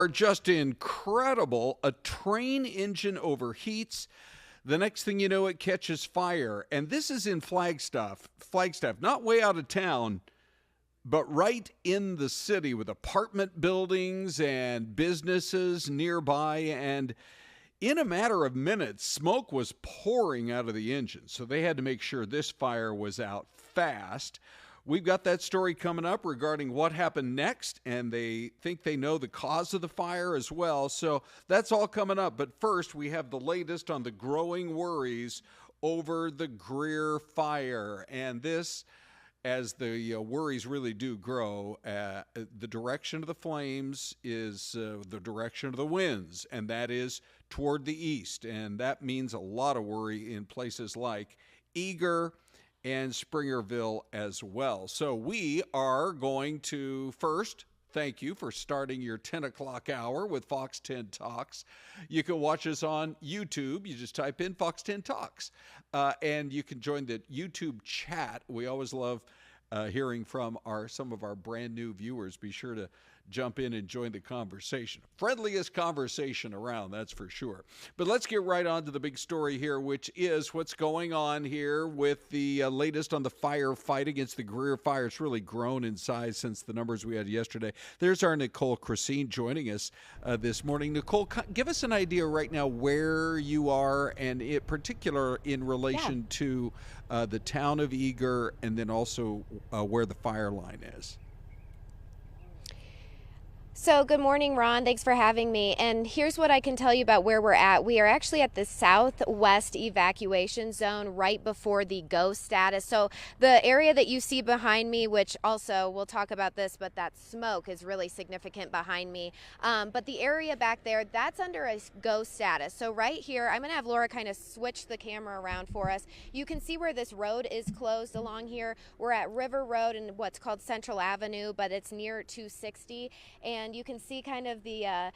Are just incredible. A train engine overheats. The next thing you know, it catches fire. And this is in Flagstaff, not way out of town, but right in the city with apartment buildings and businesses nearby. And in a matter of minutes, smoke was pouring out of the engine. So they had to make sure this fire was out fast. We've got that story coming up regarding what happened next, and they think they know the cause of the fire as well. So that's all coming up. But first, we have the latest on the growing worries over the Greer Fire. And this, as the worries really do grow, the direction of the flames is the direction of the winds, and that is toward the east. And that means a lot of worry in places like Eager and Springerville as well. So we are going to first thank you for starting your 10 o'clock hour with Fox 10 Talks. You can watch us on YouTube. You just type in Fox 10 Talks. And you can join the YouTube chat. We always love hearing from some of our brand new viewers. Be sure to jump in and join the conversation. Friendliest conversation around, that's for sure. But let's get right on to the big story here, which is what's going on here with the latest on the firefight against the Greer Fire. It's really grown in size since the numbers we had yesterday. There's our Nicole Christine joining us this morning. Nicole, give us an idea right now where you are, and in particular in relation to the town of Eager, and then also where the fire line is. So good morning, Ron. Thanks for having me. And here's what I can tell you about where we're at. We are actually at the southwest evacuation zone right before the go status. So the area that you see behind me, which also we'll talk about this, but that smoke is really significant behind me. But the area back there, that's under a go status. So right here, I'm going to have Laura kind of switch the camera around for us. You can see where this road is closed along here. We're at River Road and what's called Central Avenue, but it's near 260. And you can see kind of the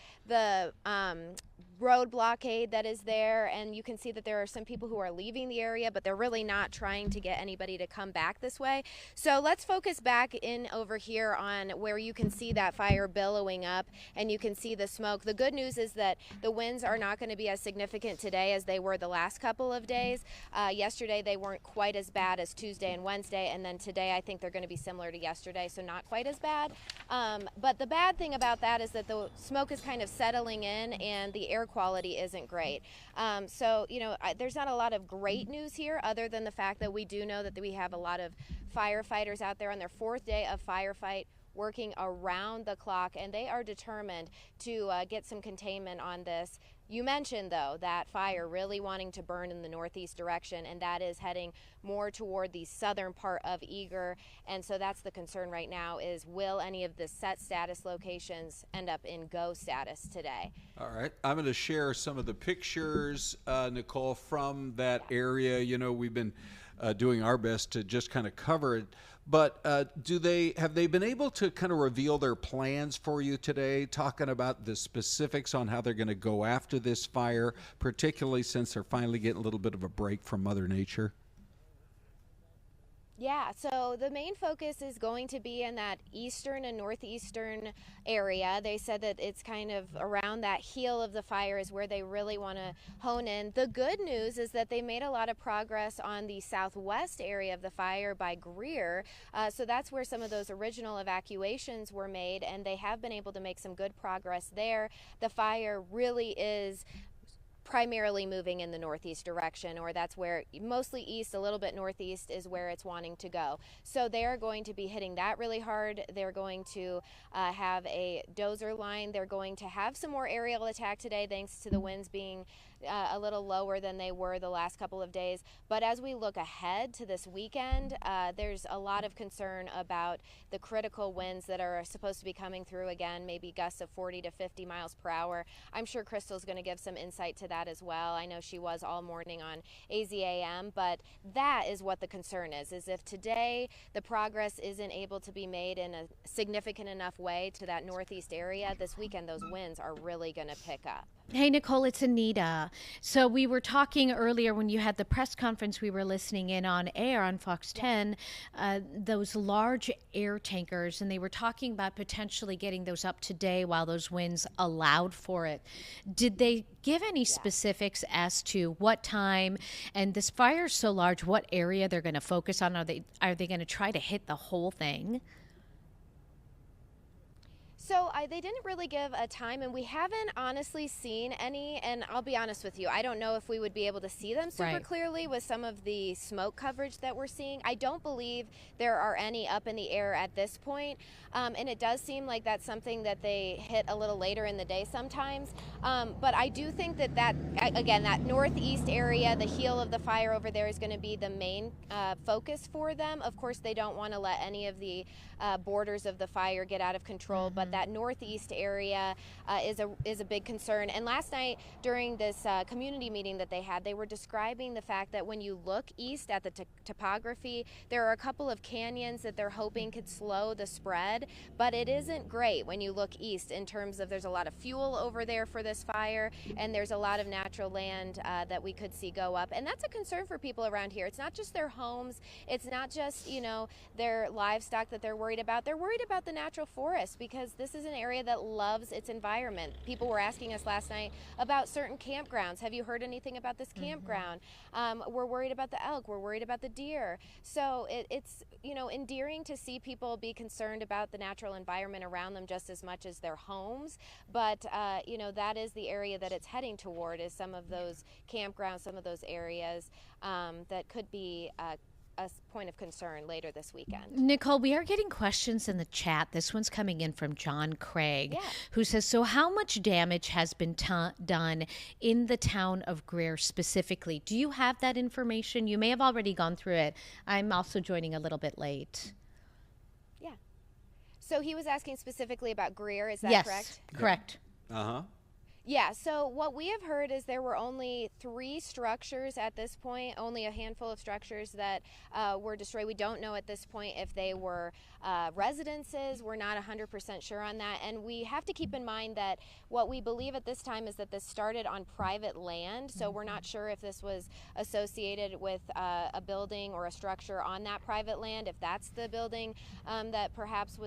road blockade that is there, and you can see that there are some people who are leaving the area, but they're really not trying to get anybody to come back this way. So let's focus back in over here on where you can see that fire billowing up and you can see the smoke. The good news is that the winds are not going to be as significant today as they were the last couple of days. Yesterday they weren't quite as bad as Tuesday and Wednesday, and then today I think they're going to be similar to yesterday, so not quite as bad. But the bad thing about that is that the smoke is kind of settling in and the air quality isn't great. So, you know, there's not a lot of great news here other than the fact that we do know that we have a lot of firefighters out there on their fourth day of firefight working around the clock, and they are determined to get some containment on this. You mentioned, though, that fire really wanting to burn in the northeast direction, and that is heading more toward the southern part of Eager. And so that's the concern right now is, will any of the set status locations end up in go status today? All right. I'm going to share some of the pictures, Nicole, from that area. You know, we've been doing our best to just kind of cover it. But have they been able to kind of reveal their plans for you today, talking about the specifics on how they're going to go after this fire, particularly since they're finally getting a little bit of a break from Mother Nature? Yeah, so the main focus is going to be in that eastern and northeastern area. They said that it's kind of around that heel of the fire is where they really want to hone in. The good news is that they made a lot of progress on the southwest area of the fire by Greer. So that's where some of those original evacuations were made, and they have been able to make some good progress there. The fire really is primarily moving in the northeast direction, or that's where mostly east, a little bit northeast is where it's wanting to go. So they're going to be hitting that really hard. They're going to have a dozer line. They're going to have some more aerial attack today thanks to the winds being a little lower than they were the last couple of days. But as we look ahead to this weekend, there's a lot of concern about the critical winds that are supposed to be coming through again, maybe gusts of 40 to 50 miles per hour. I'm sure Crystal's going to give some insight to that as well. I know she was all morning on AZAM, but that is what the concern is if today the progress isn't able to be made in a significant enough way to that northeast area, this weekend those winds are really going to pick up. Hey, Nicole, it's Anita. So we were talking earlier when you had the press conference, we were listening in on air on Fox 10, those large air tankers, and they were talking about potentially getting those up today while those winds allowed for it. Did they give any specifics as to what time, and this fire is so large, what area they're going to focus on? Are they going to try to hit the whole thing? So they didn't really give a time, and we haven't honestly seen any. And I'll be honest with you, I don't know if we would be able to see them super clearly with some of the smoke coverage that we're seeing. I don't believe there are any up in the air at this point. And it does seem like that's something that they hit a little later in the day sometimes. But I do think that again, that northeast area, the heel of the fire over there, is going to be the main focus for them. Of course, they don't want to let any of the borders of the fire get out of control, but that northeast area is a big concern. And last night during this community meeting that they had, they were describing the fact that when you look east at the topography, there are a couple of canyons that they're hoping could slow the spread, but it isn't great when you look east in terms of there's a lot of fuel over there for this fire, and there's a lot of natural land that we could see go up. And that's a concern for people around here. It's not just their homes, it's not just, their livestock that they're worried about. They're worried about the natural forest, because this is an area that loves its environment. People were asking us last night about certain campgrounds. Have you heard anything about this campground? We're worried about the elk. We're worried about the deer. So it's endearing to see people be concerned about the natural environment around them just as much as their homes. But that is the area that it's heading toward, is some of those campgrounds, some of those areas that could be a point of concern later this weekend. Nicole, we are getting questions in the chat. This one's coming in from John Craig, who says, so how much damage has been done in the town of Greer specifically? Do you have that information? You may have already gone through it. I'm also joining a little bit late. Yeah. So he was asking specifically about Greer, is that correct? Yes, correct. Uh-huh. Yeah, so what we have heard is there were only 3 structures at this point, only a handful of structures that were destroyed. We don't know at this point if they were residences. We're not 100% sure on that. And we have to keep in mind that what we believe at this time is that this started on private land. So we're not sure if this was associated with a building or a structure on that private land, if that's the building that perhaps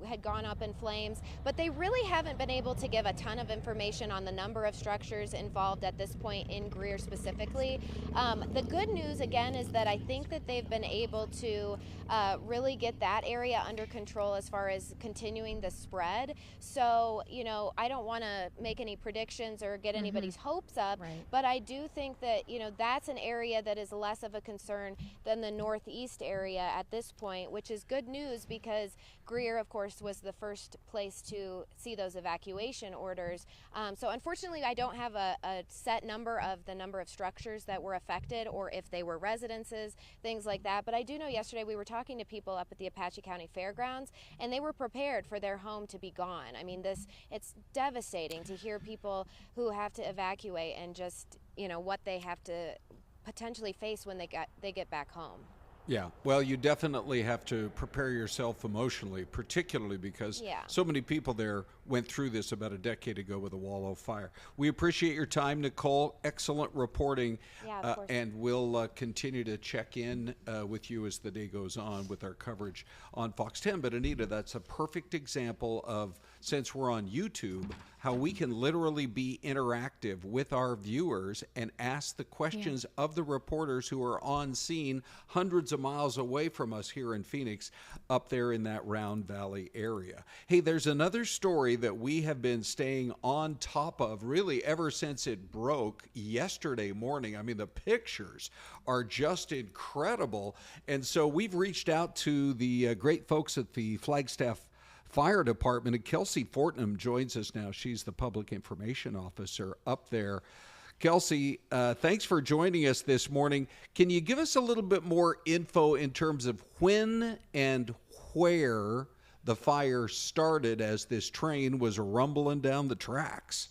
had gone up in flames. But they really haven't been able to give a ton of information on the number of structures involved at this point in Greer specifically. The good news, again, is that I think that they've been able to really get that area under control as far as continuing the spread. So, I don't want to make any predictions or get anybody's hopes up, but I do think that, that's an area that is less of a concern than the northeast area at this point, which is good news because Greer, of course, was the first place to see those evacuation orders. So unfortunately, I don't have a set number of the number of structures that were affected or if they were residences, things like that. But I do know yesterday we were talking to people up at the Apache County Fairgrounds, and they were prepared for their home to be gone. I mean, it's devastating to hear people who have to evacuate and just, what they have to potentially face when they get back home. Yeah, well, you definitely have to prepare yourself emotionally, particularly because so many people there went through this about a decade ago with the Wallow fire. We appreciate your time, Nicole. Excellent reporting. Yeah, of course. And we'll continue to check in with you as the day goes on with our coverage on Fox 10. But Anita, that's a perfect example of, since we're on YouTube, how we can literally be interactive with our viewers and ask the questions of the reporters who are on scene hundreds of miles away from us here in Phoenix, up there in that Round Valley area. Hey, there's another story that we have been staying on top of really ever since it broke yesterday morning. I mean, the pictures are just incredible. And so we've reached out to the great folks at the Flagstaff Fire Department, and Kelsey Fortnum joins us now. She's the public information officer up there. Kelsey, thanks for joining us this morning. Can you give us a little bit more info in terms of when and where the fire started as this train was rumbling down the tracks?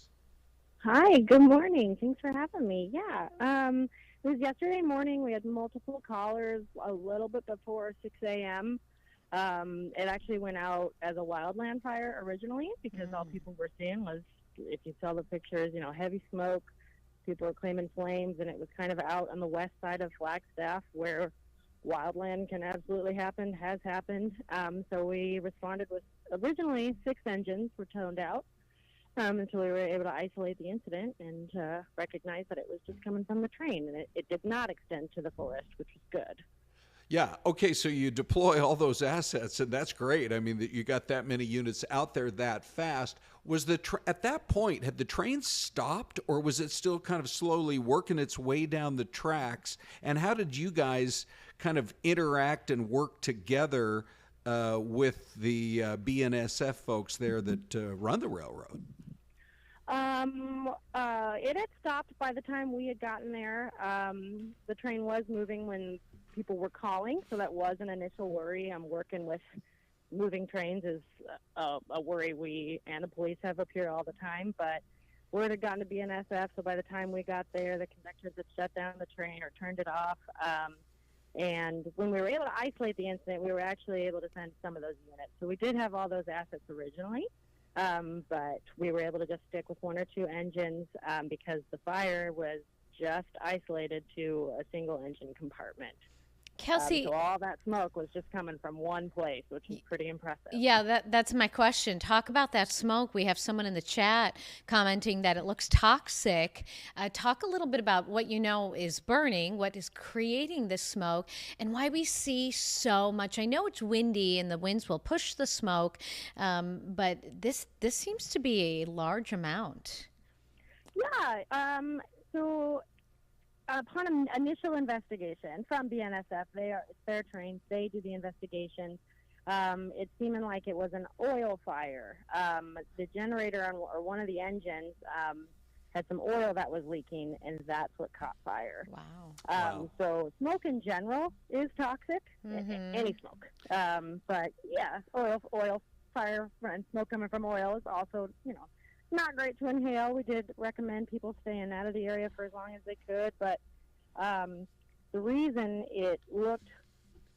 Hi, good morning. Thanks for having me. It was yesterday morning. We had multiple callers a little bit before 6 a.m. It actually went out as a wildland fire originally because all people were seeing was if you saw the pictures, heavy smoke. People were claiming flames, and it was kind of out on the west side of Flagstaff where wildland can absolutely happen, has happened. So we responded with originally 6 engines were toned out until we were able to isolate the incident and recognize that it was just coming from the train, and it did not extend to the forest, which was good. Yeah. Okay. So you deploy all those assets, and that's great. I mean, that you got that many units out there that fast. Was at that point, had the train stopped, or was it still kind of slowly working its way down the tracks? And how did you guys kind of interact and work together with the BNSF folks there that run the railroad? It had stopped by the time we had gotten there. The train was moving when people were calling, so that was an initial worry. I'm working with moving trains is a worry we and the police have up here all the time, but word had gotten to BNSF, so by the time we got there, the conductors had shut down the train or turned it off. And when we were able to isolate the incident, we were actually able to send some of those units. So we did have all those assets originally, but we were able to just stick with 1 or 2 engines because the fire was just isolated to a single engine compartment. Kelsey, so all that smoke was just coming from one place, which is pretty impressive. Yeah, that's my question. Talk about that smoke. We have someone in the chat commenting that it looks toxic. Talk a little bit about what you know is burning, what is creating this smoke, and why we see so much. I know it's windy and the winds will push the smoke, but this seems to be a large amount. Yeah, so upon an initial investigation from BNSF, it's their trains, they do the investigation. It's seeming like it was an oil fire. The generator or one of the engines had some oil that was leaking, and that's what caught fire. Wow. So smoke in general is toxic, any smoke. But yeah, oil fire and smoke coming from oil is also, not great to inhale. We did recommend people staying out of the area for as long as they could, but the reason it looked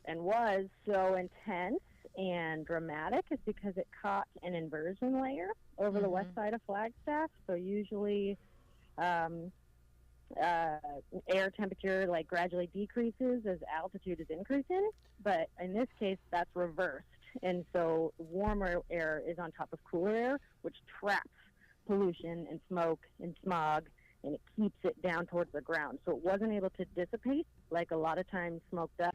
and was so intense and dramatic is because it caught an inversion layer over the west side of Flagstaff. So usually air temperature gradually decreases as altitude is increasing, but in this case that's reversed, and so warmer air is on top of cooler air, which traps pollution and smoke and smog, and it keeps it down towards the ground. So it wasn't able to dissipate like a lot of times smoke does.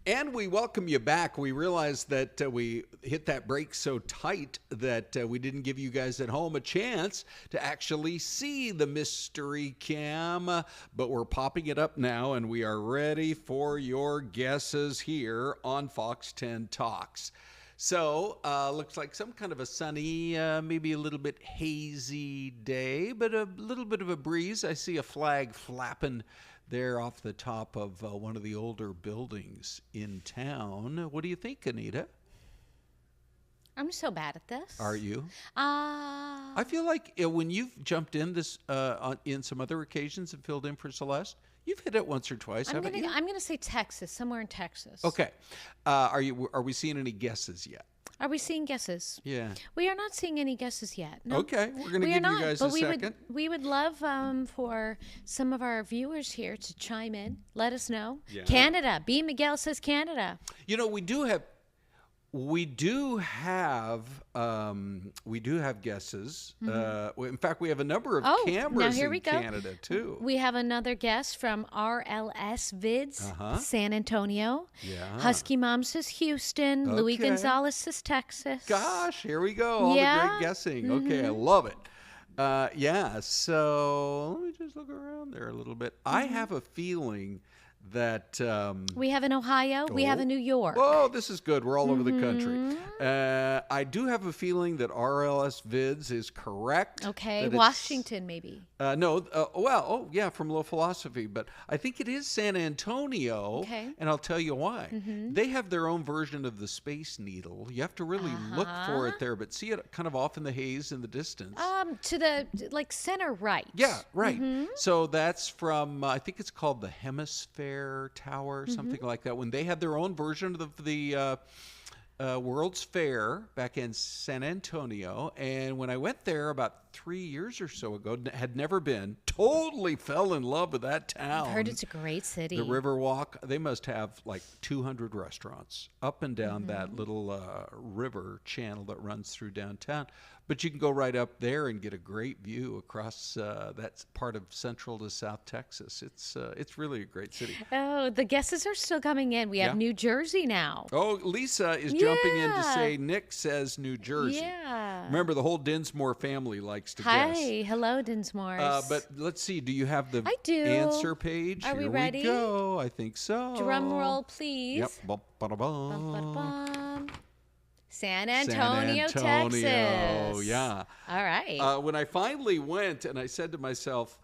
And we welcome you back. We realized that we hit that break so tight that we didn't give you guys at home a chance to actually see the mystery cam, but we're popping it up now, and we are ready for your guesses here on Fox 10 Talks. So, looks like some kind of a sunny, maybe a little bit hazy day, but a little bit of a breeze. I see a flag flapping there off the top of one of the older buildings in town. What do you think, Anita? I'm so bad at this. Are you? I I feel like when you've jumped in this in some other occasions and filled in for Celeste, you've hit it once or twice, haven't you? I'm gonna say Texas, somewhere in Texas. Okay. Are we seeing any guesses yet? Are we seeing guesses? Yeah. We are not seeing any guesses yet. No. Okay, we're going to We are give not, you guys but a we second. we would love for some of our viewers here to chime in. Let us know. Yeah. Canada. B. Miguel says Canada. You know, we do have guesses. In fact, we have a number of Oh, cameras now here in we go. Canada too. We have another guest from RLS Vids, Uh-huh. San Antonio. Yeah. Husky Mom says Houston. Louis Okay. Gonzalez says Texas. Gosh, here we go. All the Yeah. great guessing. Okay, I love it. Yeah, so let me just look around there a little bit. I have a feeling that We have in Ohio. We have in New York. oh, this is good. We're all over the country. I do have a feeling that RLS Vids is correct. Okay, that it's- Washington maybe. Yeah, from Low Philosophy, but I think it is San Antonio. Okay. And I'll tell you why. They have their own version of the Space Needle. You have to really look for it there, but see it kind of off in the haze in the distance. To the center right. Yeah, right. So that's from, I think it's called the Hemisphere Tower, something like that. When they had their own version of the World's Fair back in San Antonio. And when I went there about 3 years or so ago, had never been, totally fell in love with that town. I've heard it's a great city. The Riverwalk, they must have like 200 restaurants up and down that little river channel that runs through downtown. But you can go right up there and get a great view across that part of Central to South Texas. It's really a great city. Oh, the guesses are still coming in. We have Yeah. New Jersey now. Oh, Lisa is jumping in to Yeah. say Nick says New Jersey. Yeah. Remember, the whole Dinsmore family likes to Hi. guess. Hello, Dinsmores. But let's see. Do you have the I do. answer page? Are we Here ready? we go. I think so. Drum roll, please. Yep. Bum, ba-da-bum. Bum, ba-da-bum. San San Antonio, Texas. Yeah. All right. When I finally went and I said to myself,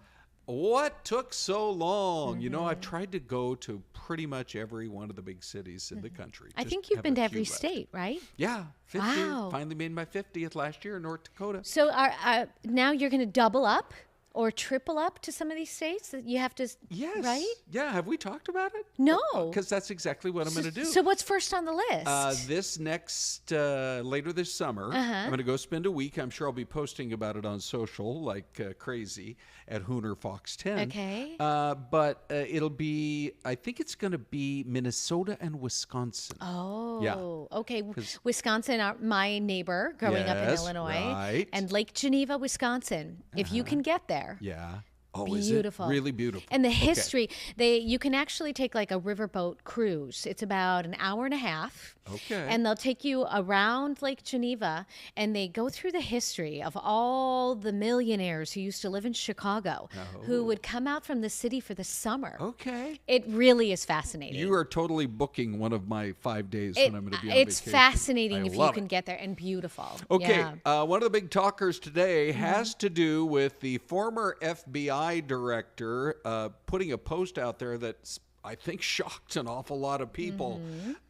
what took so long? You know, I've tried to go to pretty much every one of the big cities in the country. I Just think you've have been a to few every left. state, right? Yeah. 50. Wow. Finally made my 50th last year in North Dakota. So now you're going to double up or triple up to some of these states that you have to, Yes. right? Yeah. Have we talked about it? No. Because that's exactly what I'm going to do. So what's first on the list? This next, later this summer, I'm going to go spend a week. I'm sure I'll be posting about it on social like crazy at Hooner Fox 10. Okay. But it'll be, I think it's going to be Minnesota and Wisconsin. Oh, okay. Wisconsin, my neighbor growing up in Yes, Illinois. right. And Lake Geneva, Wisconsin. If you can get there. Yeah. Oh, Beautiful. is it? Really beautiful. And the Okay. history, you can actually take like a riverboat cruise. It's about an hour and a half. Okay. And they'll take you around Lake Geneva and they go through the history of all the millionaires who used to live in Chicago who would come out from the city for the summer. Okay. It really is fascinating. You are totally booking one of my 5 days when I'm going to be on It's vacation. fascinating I if you love can it. get there and beautiful. Okay, Yeah. one of the big talkers today has to do with the former FBI director putting a post out there that's, I think, shocked an awful lot of people.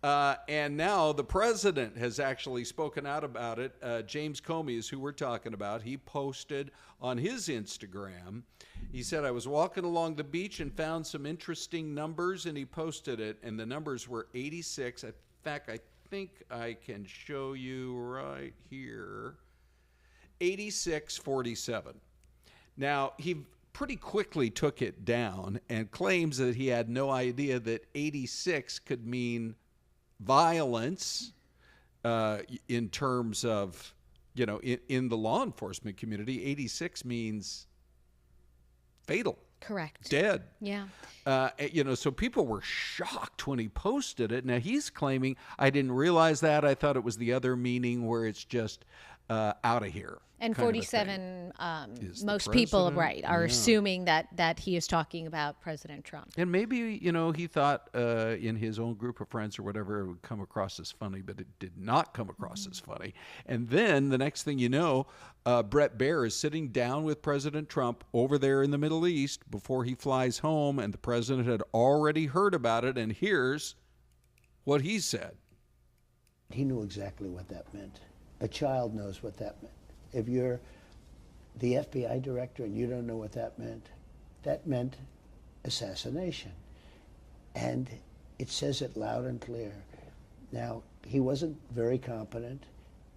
And now the president has actually spoken out about it. James Comey is who we're talking about. He posted on his Instagram. He said, I was walking along the beach and found some interesting numbers, and he posted it, and the numbers were 86. In fact, I think I can show you right here. 8647. Now, he pretty quickly took it down and claims that he had no idea that 86 could mean violence in terms of, in the law enforcement community. 86 means fatal. Correct. Dead. Yeah. So people were shocked when he posted it. Now he's claiming, I didn't realize that. I thought it was the other meaning where it's just out of here. And 47, most people, right, are Yeah. assuming that he is talking about President Trump. And maybe, he thought in his own group of friends or whatever, it would come across as funny, but it did not come across as funny. And then the next thing you know, Brett Baier is sitting down with President Trump over there in the Middle East before he flies home, and the president had already heard about it. And here's what he said. He knew exactly what that meant. A child knows what that meant. If you're the FBI director and you don't know what that meant assassination. And it says it loud and clear. Now, he wasn't very competent,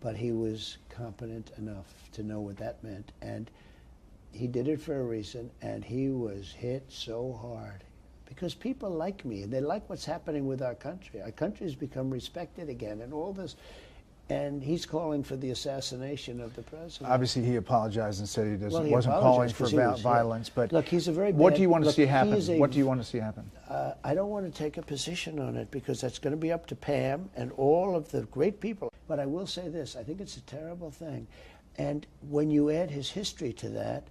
but he was competent enough to know what that meant. And he did it for a reason, and he was hit so hard. Because people like me, and they like what's happening with our country. Our country has become respected again, and all this. And he's calling for the assassination of the president. Obviously, he apologized and said he Well, he wasn't calling for was, violence. But look, he's a very what bad, do you want to look, see happen? he What do you want to see happen? I don't want to take a position on it because that's going to be up to Pam and all of the great people. But I will say this, I think it's a terrible thing. And when you add his history to that,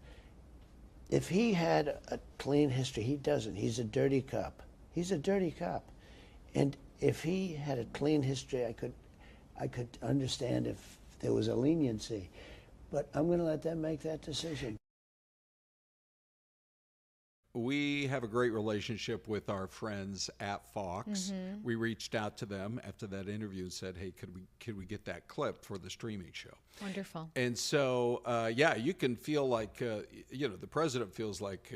if he had a clean history, he doesn't. He's a dirty cop. He's a dirty cop. And if he had a clean history, I could understand if there was a leniency, but I'm going to let them make that decision. We have a great relationship with our friends at Fox. Mm-hmm. We reached out to them after that interview and said, hey, could we get that clip for the streaming show? Wonderful. And so, you can feel like, the president feels like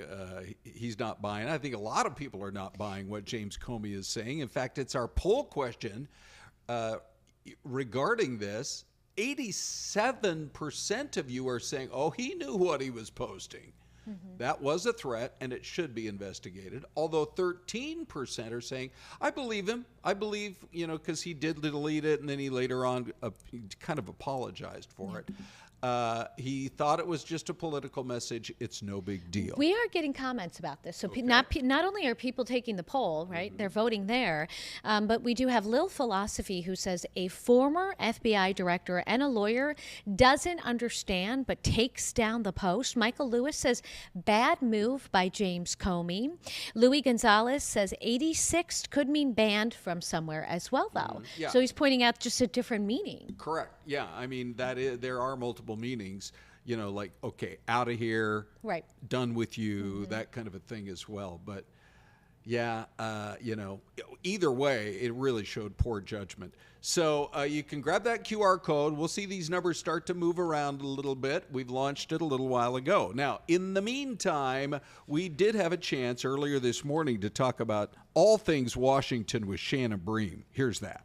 he's not buying. I think a lot of people are not buying what James Comey is saying. In fact, it's our poll question regarding this. 87% of you are saying, oh, he knew what he was posting. Mm-hmm. That was a threat, and it should be investigated. Although 13% are saying, I believe him. I believe, because he did delete it, and then he later on kind of apologized for it. He thought it was just a political message. It's no big deal. We are getting comments about this. So Okay. not only are people taking the poll, right? Mm-hmm. They're voting there, but we do have Lil Philosophy who says a former FBI director and a lawyer doesn't understand but takes down the post. Michael Lewis says bad move by James Comey. Louis Gonzalez says 86 could mean banned from somewhere as well, though. Yeah. So he's pointing out just a different meaning. Correct. Yeah. I mean, there are multiple meanings, like, okay, out of here, right, done with you, that kind of a thing as well. But yeah, either way, it really showed poor judgment. So you can grab that QR code. We'll see these numbers start to move around a little bit. We've launched it a little while ago. Now, in the meantime, we did have a chance earlier this morning to talk about all things Washington with Shannon Bream. Here's that.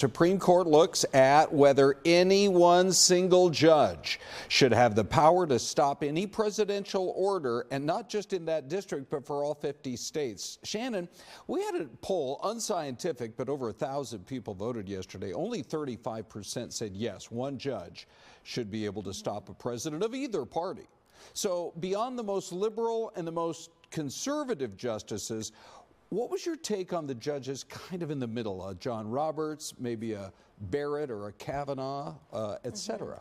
Supreme Court looks at whether any one single judge should have the power to stop any presidential order, and not just in that district, but for all 50 states. Shannon, we had a poll, unscientific, but over 1,000 people voted yesterday. Only 35% said yes, one judge should be able to stop a president of either party. So beyond the most liberal and the most conservative justices, what was your take on the judges kind of in the middle? John Roberts, maybe a Barrett or a Kavanaugh, et cetera?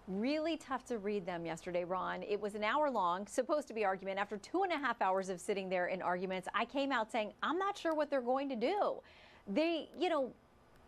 Really tough to read them yesterday, Ron. It was an hour long, supposed to be argument. After 2.5 hours of sitting there in arguments, I came out saying, I'm not sure what they're going to do.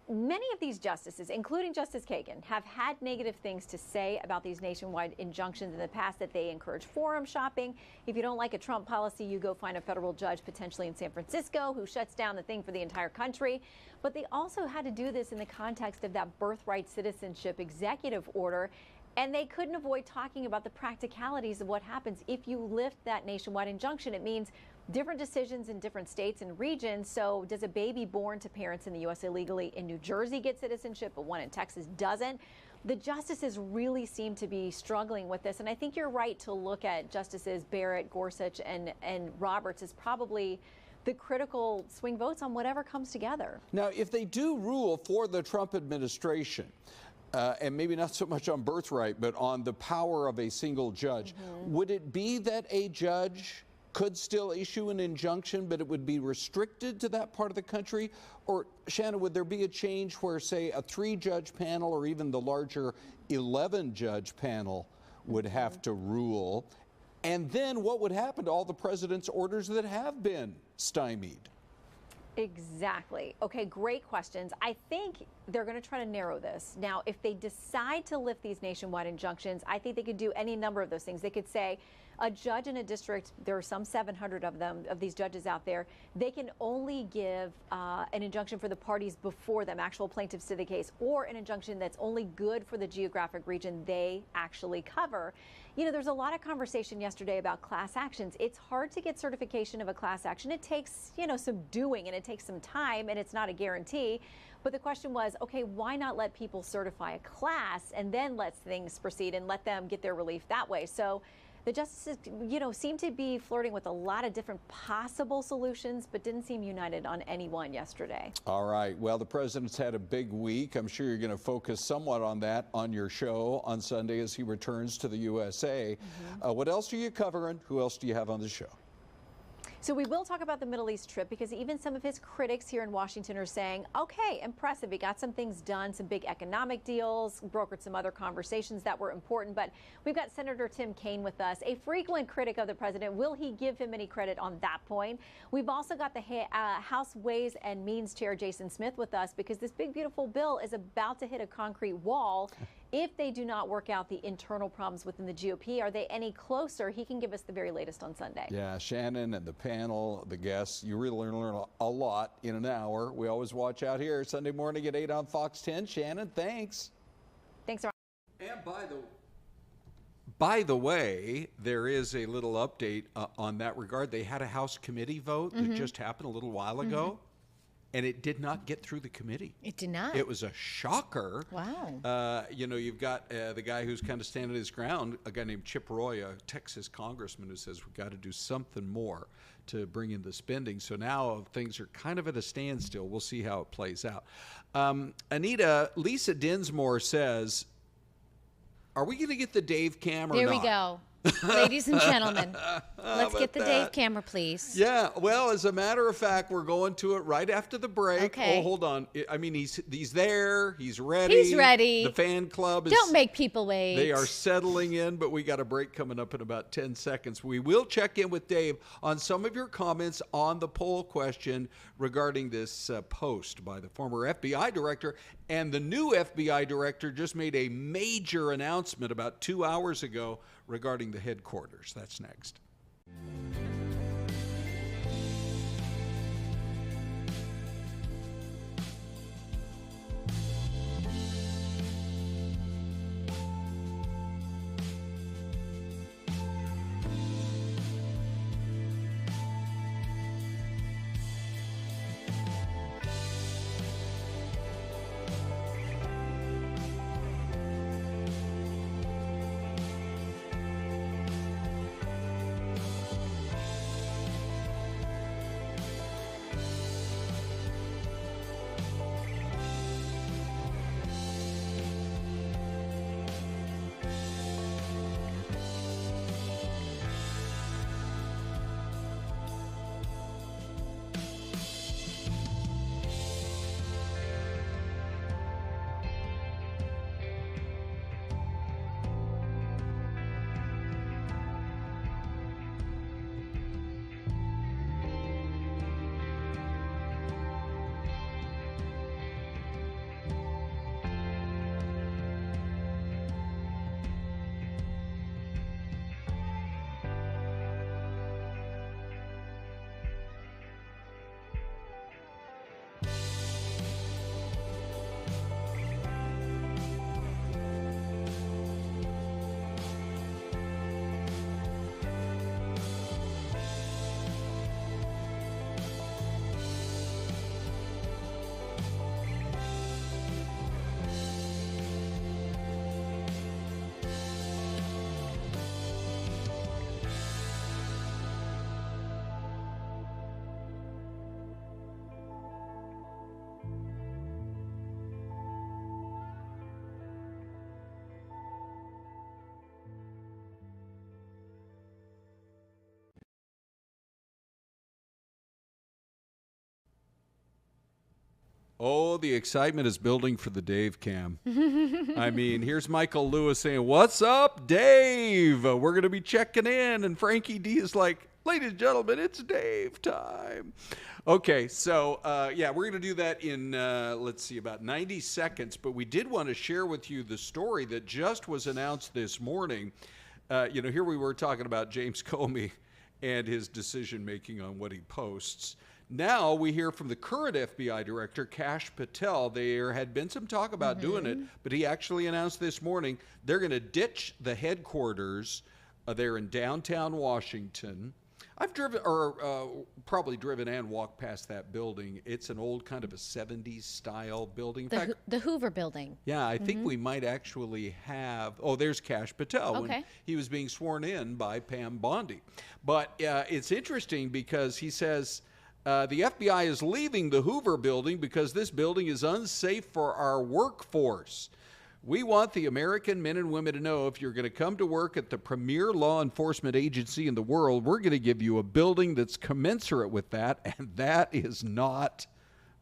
Many of these justices, including Justice Kagan, have had negative things to say about these nationwide injunctions in the past, that they encourage forum shopping. If you don't like a Trump policy, you go find a federal judge, potentially in San Francisco, who shuts down the thing for the entire country. But they also had to do this in the context of that birthright citizenship executive order. And they couldn't avoid talking about the practicalities of what happens if you lift that nationwide injunction. It means different decisions in different states and regions. So does a baby born to parents in the U.S. illegally in New Jersey get citizenship, but one in Texas doesn't? The justices really seem to be struggling with this. And I think you're right to look at Justices Barrett, Gorsuch, and Roberts as probably the critical swing votes on whatever comes together. Now, if they do rule for the Trump administration, and maybe not so much on birthright, but on the power of a single judge, would it be that a judge could still issue an injunction, but it would be restricted to that part of the country? Or, Shannon, would there be a change where, say, a 3-judge panel or even the larger 11-judge panel would have to rule? And then what would happen to all the president's orders that have been stymied? Exactly. Okay, great questions. I think they're going to try to narrow this. Now, if they decide to lift these nationwide injunctions, I think they could do any number of those things. They could say a judge in a district, there are some 700 of them, of these judges out there, they can only give an injunction for the parties before them, actual plaintiffs to the case, or an injunction that's only good for the geographic region they actually cover. You know, there's a lot of conversation yesterday about class actions. It's hard to get certification of a class action. It takes, you know, some doing, and it takes some time, and it's not a guarantee. But the question was, okay, why not let people certify a class and then let things proceed and let them get their relief that way? So the justices, you know, seem to be flirting with a lot of different possible solutions, but didn't seem united on any one yesterday. All right. Well, the president's had a big week. I'm sure you're going to focus somewhat on that on your show on Sunday as he returns to the USA. What else are you covering? Who else do you have on the show? So we will talk about the Middle East trip, because even some of his critics here in Washington are saying, okay, impressive. He got some things done, some big economic deals, brokered some other conversations that were important. But we've got Senator Tim Kaine with us, a frequent critic of the president. Will he give him any credit on that point? We've also got the House Ways and Means Chair Jason Smith with us, because this big, beautiful bill is about to hit a concrete wall. If they do not work out the internal problems within the GOP, are they any closer? He can give us the very latest on Sunday. Yeah, Shannon and the panel, the guests, you really learn a lot in an hour. We always watch out here Sunday morning at 8 on Fox 10. Shannon, thanks. Thanks, Ron. And by the way, there is a little update on that regard. They had a House committee vote that just happened a little while ago. And it did not get through the committee. It did not? It was a shocker. Wow. You know, you've got the guy who's kind of standing his ground, a guy named Chip Roy, a Texas congressman, who says we've got to do something more to bring in the spending. So now things are kind of at a standstill. We'll see how it plays out. Anita, Lisa Dinsmore says, are we going to get the Dave cam or not? There we go. Ladies and gentlemen, let's get the Dave camera, please. Yeah, well, as a matter of fact, we're going to it right after the break. Okay. Oh, hold on. I mean, he's there. He's ready. He's ready. The fan club is... Don't make people wait. They are settling in, but we got a break coming up in about 10 seconds. We will check in with Dave on some of your comments on the poll question regarding this post by the former FBI director. And the new FBI director just made a major announcement about 2 hours ago regarding the headquarters. That's next. Oh, the excitement is building for the Dave Cam. I mean, here's Michael Lewis saying, "What's up, Dave? We're going to be checking in." And Frankie D is like, "Ladies and gentlemen, it's Dave time." Okay, so, yeah, we're going to do that in, let's see, about 90 seconds. But we did want to share with you the story that just was announced this morning. Here we were talking about James Comey and his decision-making on what he posts. Now we hear from the current FBI director, Kash Patel. There had been some talk about doing it, but he actually announced this morning they're going to ditch the headquarters there in downtown Washington. I've driven, or probably driven and walked past that building. It's an old kind of a 70s style building. The Hoover building. Yeah, I think we might actually have, there's Kash Patel when he was being sworn in by Pam Bondi. But it's interesting because he says, the FBI is leaving the Hoover building because this building is unsafe for our workforce. We want the American men and women to know if you're going to come to work at the premier law enforcement agency in the world, we're going to give you a building that's commensurate with that, and that is not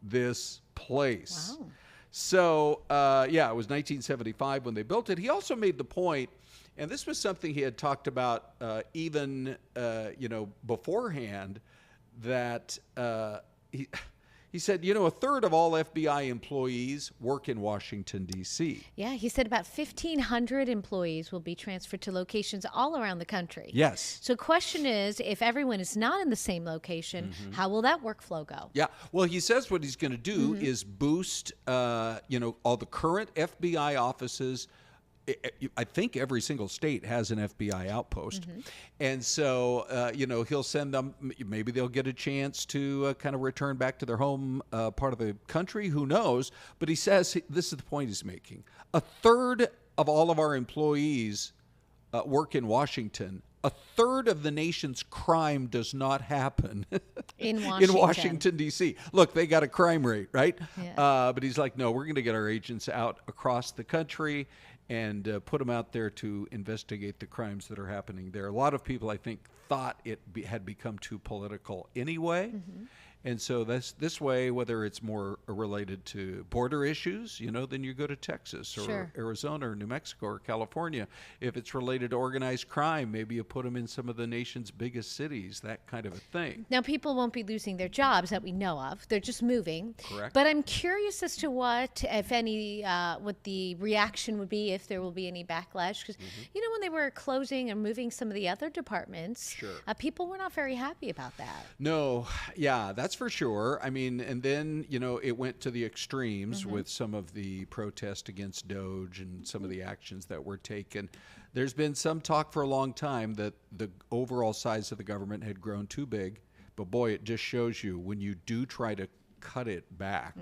this place. Wow. So, yeah, it was 1975 when they built it. He also made the point, and this was something he had talked about even, beforehand, that he said, a third of all FBI employees work in Washington, D.C. Yeah, he said about 1,500 employees will be transferred to locations all around the country. Yes. So question is, if everyone is not in the same location, how will that workflow go? Yeah. Well, he says what he's going to do is boost, all the current FBI offices. I think every single state has an FBI outpost. And so, he'll send them, maybe they'll get a chance to kind of return back to their home part of the country. Who knows? But he says, this is the point he's making. A third of all of our employees work in Washington. A third of the nation's crime does not happen in Washington, D.C. Look, they got a crime rate, right? Yeah. But he's like, no, we're going to get our agents out across the country and put them out there to investigate the crimes that are happening there. A lot of people, I think, thought it had become too political anyway. And so this way, whether it's more related to border issues, then you go to Texas or Arizona or New Mexico or California. If it's related to organized crime, maybe you put them in some of the nation's biggest cities, that kind of a thing. Now, people won't be losing their jobs that we know of. They're just moving. Correct. But I'm curious as to what, if any, what the reaction would be, if there will be any backlash. Because, when they were closing and moving some of the other departments, people were not very happy about that. No, yeah, that's for sure. I mean, and then, it went to the extremes with some of the protest against DOJ and some of the actions that were taken. There's been some talk for a long time that the overall size of the government had grown too big. But boy, it just shows you when you do try to cut it back,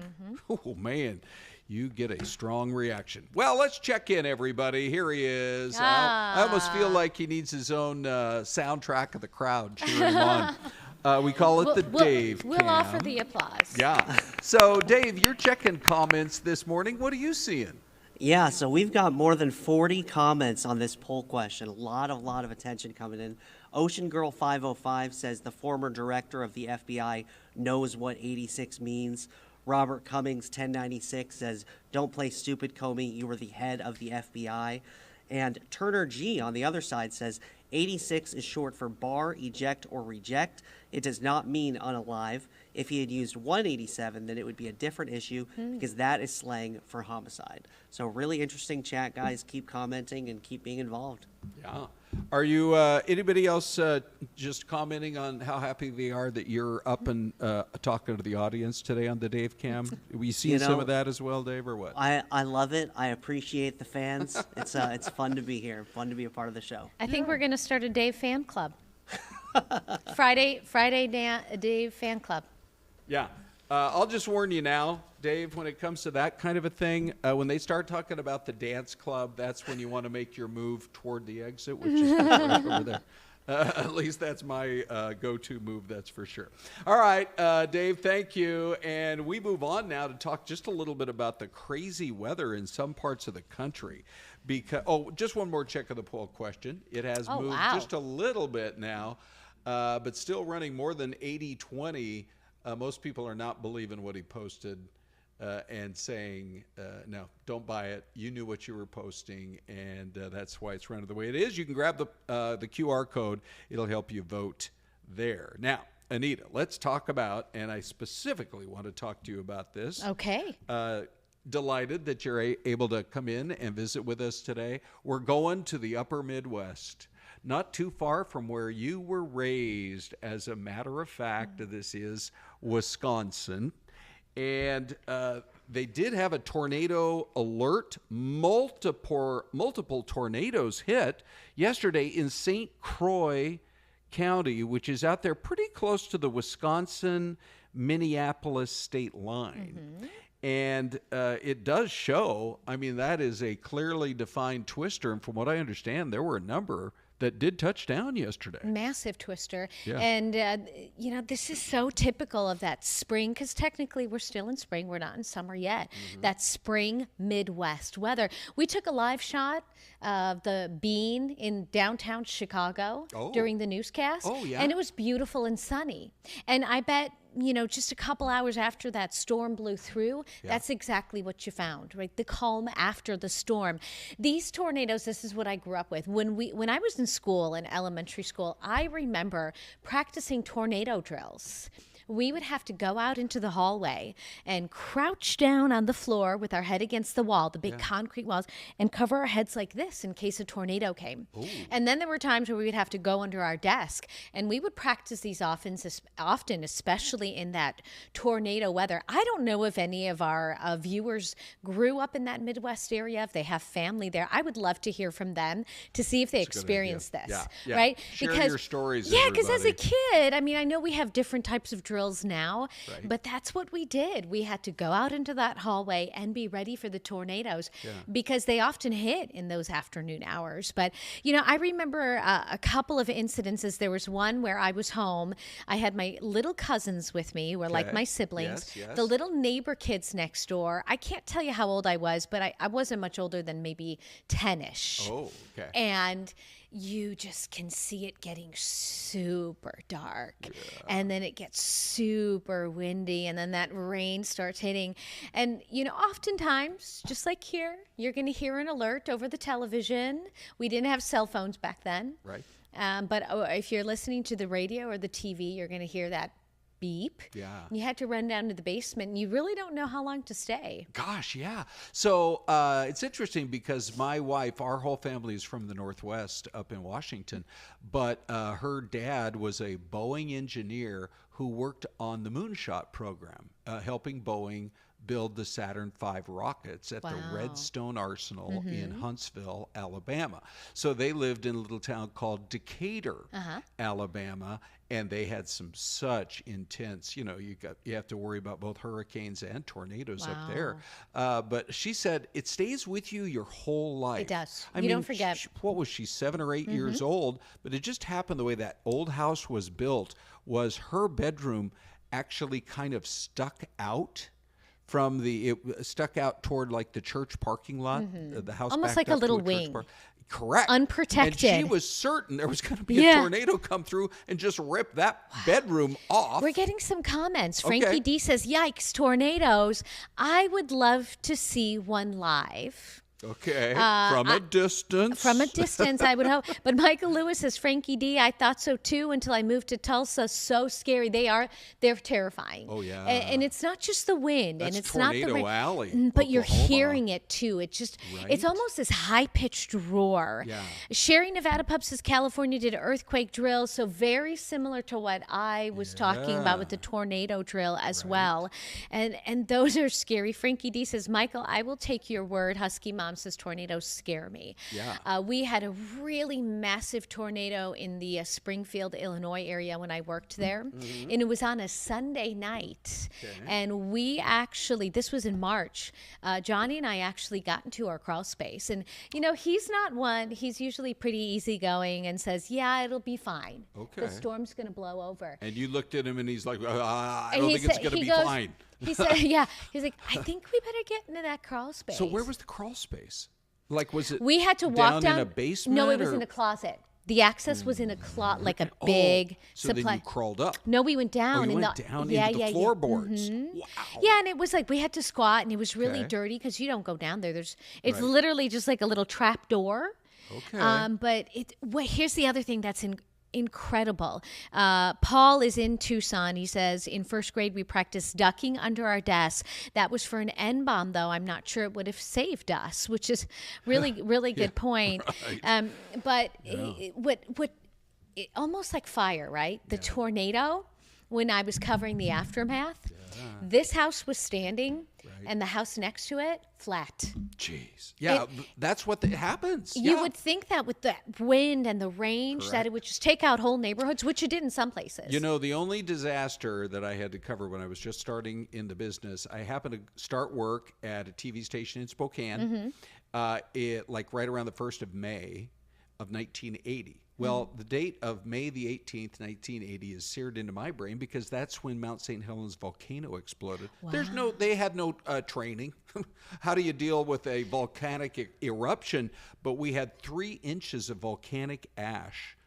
oh man, you get a strong reaction. Well, let's check in, everybody. Here he is. I almost feel like he needs his own soundtrack of the crowd cheering him on. We call it the Dave We'll Cam. offer the applause. Yeah. So, Dave, you're checking comments this morning. What are you seeing? Yeah, so we've got more than 40 comments on this poll question. A lot of attention coming in. Ocean Girl 505 says the former director of the FBI knows what 86 means. Robert Cummings 1096 says, don't play stupid, Comey. You were the head of the FBI. And Turner G on the other side says 86 is short for bar, eject, or reject. It does not mean unalive. If he had used 187, then it would be a different issue because that is slang for homicide. So really interesting chat, guys. Keep commenting and keep being involved. Yeah. Are you, anybody else just commenting on how happy they are that you're up and talking to the audience today on the Dave Cam? We see some of that as well, Dave, or what? I love it. I appreciate the fans. It's fun to be here, fun to be a part of the show. I think we're going to start a Dave fan club. Friday Dave fan club. Yeah. I'll just warn you now, Dave, when it comes to that kind of a thing, when they start talking about the dance club, that's when you want to make your move toward the exit, which is right over there. At least that's my go-to move, that's for sure. All right, Dave, thank you. And we move on now to talk just a little bit about the crazy weather in some parts of the country. Just one more check of the poll question. It has moved just a little bit now, but still running more than 80-20. Most people are not believing what he posted and saying, no, don't buy it. You knew what you were posting, and that's why it's rented the way it is. You can grab the QR code. It'll help you vote there. Now, Anita, let's talk about, and I specifically want to talk to you about this. Okay. Delighted that you're able to come in and visit with us today. We're going to the upper Midwest, not too far from where you were raised. As a matter of fact, this is Wisconsin. And they did have a tornado alert. Multiple tornadoes hit yesterday in St. Croix County, which is out there pretty close to the Wisconsin-Minneapolis state line. Mm-hmm. And it does show, I mean, that is a clearly defined twister. And from what I understand, there were a number that did touch down yesterday. Massive twister. Yeah. And, this is so typical of that spring, because technically we're still in spring. We're not in summer yet. Mm-hmm. That spring Midwest weather. We took a live shot of the bean in downtown Chicago during the newscast. Oh, yeah. And it was beautiful and sunny. And I bet, just a couple hours after that storm blew through, that's exactly what you found, right? The calm after the storm. These tornadoes, this is what I grew up with. When I was in school, in elementary school, I remember practicing tornado drills. We would have to go out into the hallway and crouch down on the floor with our head against the wall, the big concrete walls, and cover our heads like this in case a tornado came. Ooh. And then there were times where we would have to go under our desk, and we would practice these often, especially in that tornado weather. I don't know if any of our viewers grew up in that Midwest area, if they have family there. I would love to hear from them to see if they experienced this, right? Share your stories, because as a kid, I mean, I know we have different types of drills now, but that's what we did. We had to go out into that hallway and be ready for the tornadoes because they often hit in those afternoon hours. But, I remember a couple of incidences. There was one where I was home. I had my little cousins with me, who were like my siblings, the little neighbor kids next door. I can't tell you how old I was, but I wasn't much older than maybe 10-ish. Oh, okay. And you just can see it getting super dark, and then it gets super windy, and then that rain starts hitting. And, oftentimes, just like here, you're going to hear an alert over the television. We didn't have cell phones back then. Right. But if you're listening to the radio or the TV, you're going to hear that beep. Yeah. You had to run down to the basement, and you really don't know how long to stay. Gosh, yeah. So it's interesting because my wife, our whole family is from the Northwest up in Washington, but her dad was a Boeing engineer who worked on the moonshot program, helping Boeing build the Saturn V rockets at the Redstone Arsenal in Huntsville, Alabama. So they lived in a little town called Decatur, Alabama, and they had some such intense, you have to worry about both hurricanes and tornadoes up there. But she said it stays with you your whole life. It does. I mean, don't forget. What was she, 7 or 8 years old? But it just happened the way that old house was built was her bedroom actually kind of stuck out from it stuck out toward like the church parking lot, the house almost backed like a up little to wing. Correct. Unprotected. And she was certain there was going to be a tornado come through and just rip that bedroom off. We're getting some comments. Frankie D says, yikes, tornadoes. I would love to see one live. Okay, from a distance. From a distance, I would hope. But Michael Lewis says, Frankie D, I thought so too until I moved to Tulsa. So scary. They're terrifying. Oh, yeah. And it's not just the wind. That's and it's Tornado not the rain. Alley, but Oklahoma. You're hearing it too. It just, it's almost this high-pitched roar. Yeah. Sherry Nevada Pup says California did earthquake drills, so very similar to what I was talking about with the tornado drill as well. And those are scary. Frankie D says, Michael, I will take your word. Husky Mom says tornadoes scare me. Yeah. We had a really massive tornado in the Springfield, Illinois area when I worked there. And it was on a Sunday night. And we actually, this was in March, Johnny and I actually got into our crawl space. And, he's not one, he's usually pretty easygoing and says, yeah, it'll be fine. Okay. The storm's going to blow over. And you looked at him and he's like, I don't think it's going to be fine. He said, he's like, I think we better get into that crawl space. So where was the crawl space? Like, was it we had to walk down in a basement? No, it was in a closet. The access was in a clot, like a big so supply. then you crawled up. No, we went down. You in went the, down yeah, into the yeah, floorboards. Yeah. Mhm. Wow. Yeah, and it was like we had to squat, and it was really Okay. dirty because you don't go down there. It's Right. literally just like a little trap door. Okay. But here's the other thing that's incredible. Paul is in Tucson. He says, in first grade, we practiced ducking under our desks. That was for an N-bomb, though. I'm not sure it would have saved us, which is really, really good point. right. But almost like fire, right? The tornado, when I was covering the aftermath, this house was standing, and the house next to it, flat. Jeez. Yeah, that's what happens. You Yeah. would think that with the wind and the range that it would just take out whole neighborhoods, which it did in some places. You know, the only disaster that I had to cover when I was just starting in the business, I happened to start work at a TV station in Spokane, like right around the 1st of May of 1980. Well, the date of May the 18th, 1980 is seared into my brain because that's when Mount St. Helens volcano exploded. Wow. They had no training. How do you deal with a volcanic eruption? But we had 3 inches of volcanic ash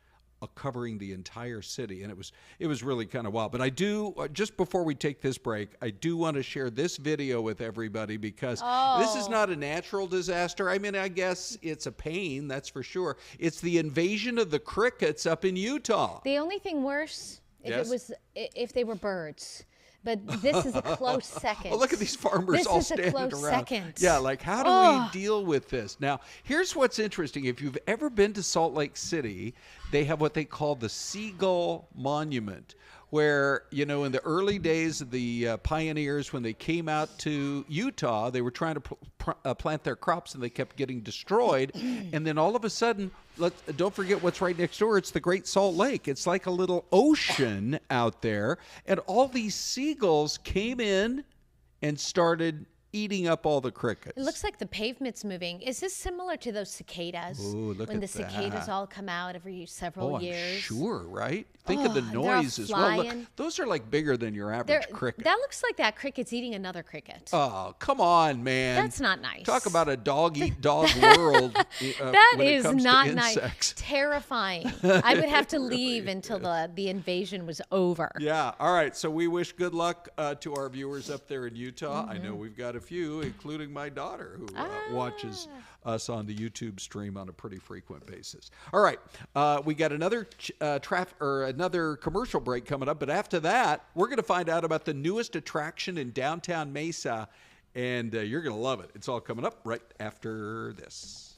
covering the entire city, and it was really kind of wild. But I do, just before we take this break, I do want to share this video with everybody because this is not a natural disaster. I mean, I guess it's a pain, that's for sure. It's the invasion of the crickets up in Utah. The only thing worse, Yes? if they were birds. But this is a close second. Oh, look at these farmers all standing around. This is a close second. Yeah, like how do we deal with this? Now, here's what's interesting. If you've ever been to Salt Lake City, they have what they call the Seagull Monument, where, you know, in the early days of the pioneers, when they came out to Utah, they were trying to plant their crops and they kept getting destroyed. And then all of a sudden, don't forget what's right next door. It's the Great Salt Lake. It's like a little ocean out there. And all these seagulls came in and started eating up all the crickets. It looks like the pavement's moving. Is this similar to those cicadas? Ooh, look when at the cicadas that. all come out every several I'm years. sure, right? Think of the they're all noise as well. Look, flying. those are like bigger than your average cricket. That looks like that cricket's eating another cricket. Oh, come on, man. That's not nice. Talk about a dog-eat-dog world. That when it is comes to not nice. insects. Terrifying. I would have to leave until the invasion was over. Yeah. All right. So we wish good luck to our viewers up there in Utah. I Mm-hmm. know we've got a few, including my daughter, who watches us on the YouTube stream on a pretty frequent basis. All right. We got another another commercial break coming up, but after that, we're going to find out about the newest attraction in downtown Mesa, and you're going to love it. It's all coming up right after this.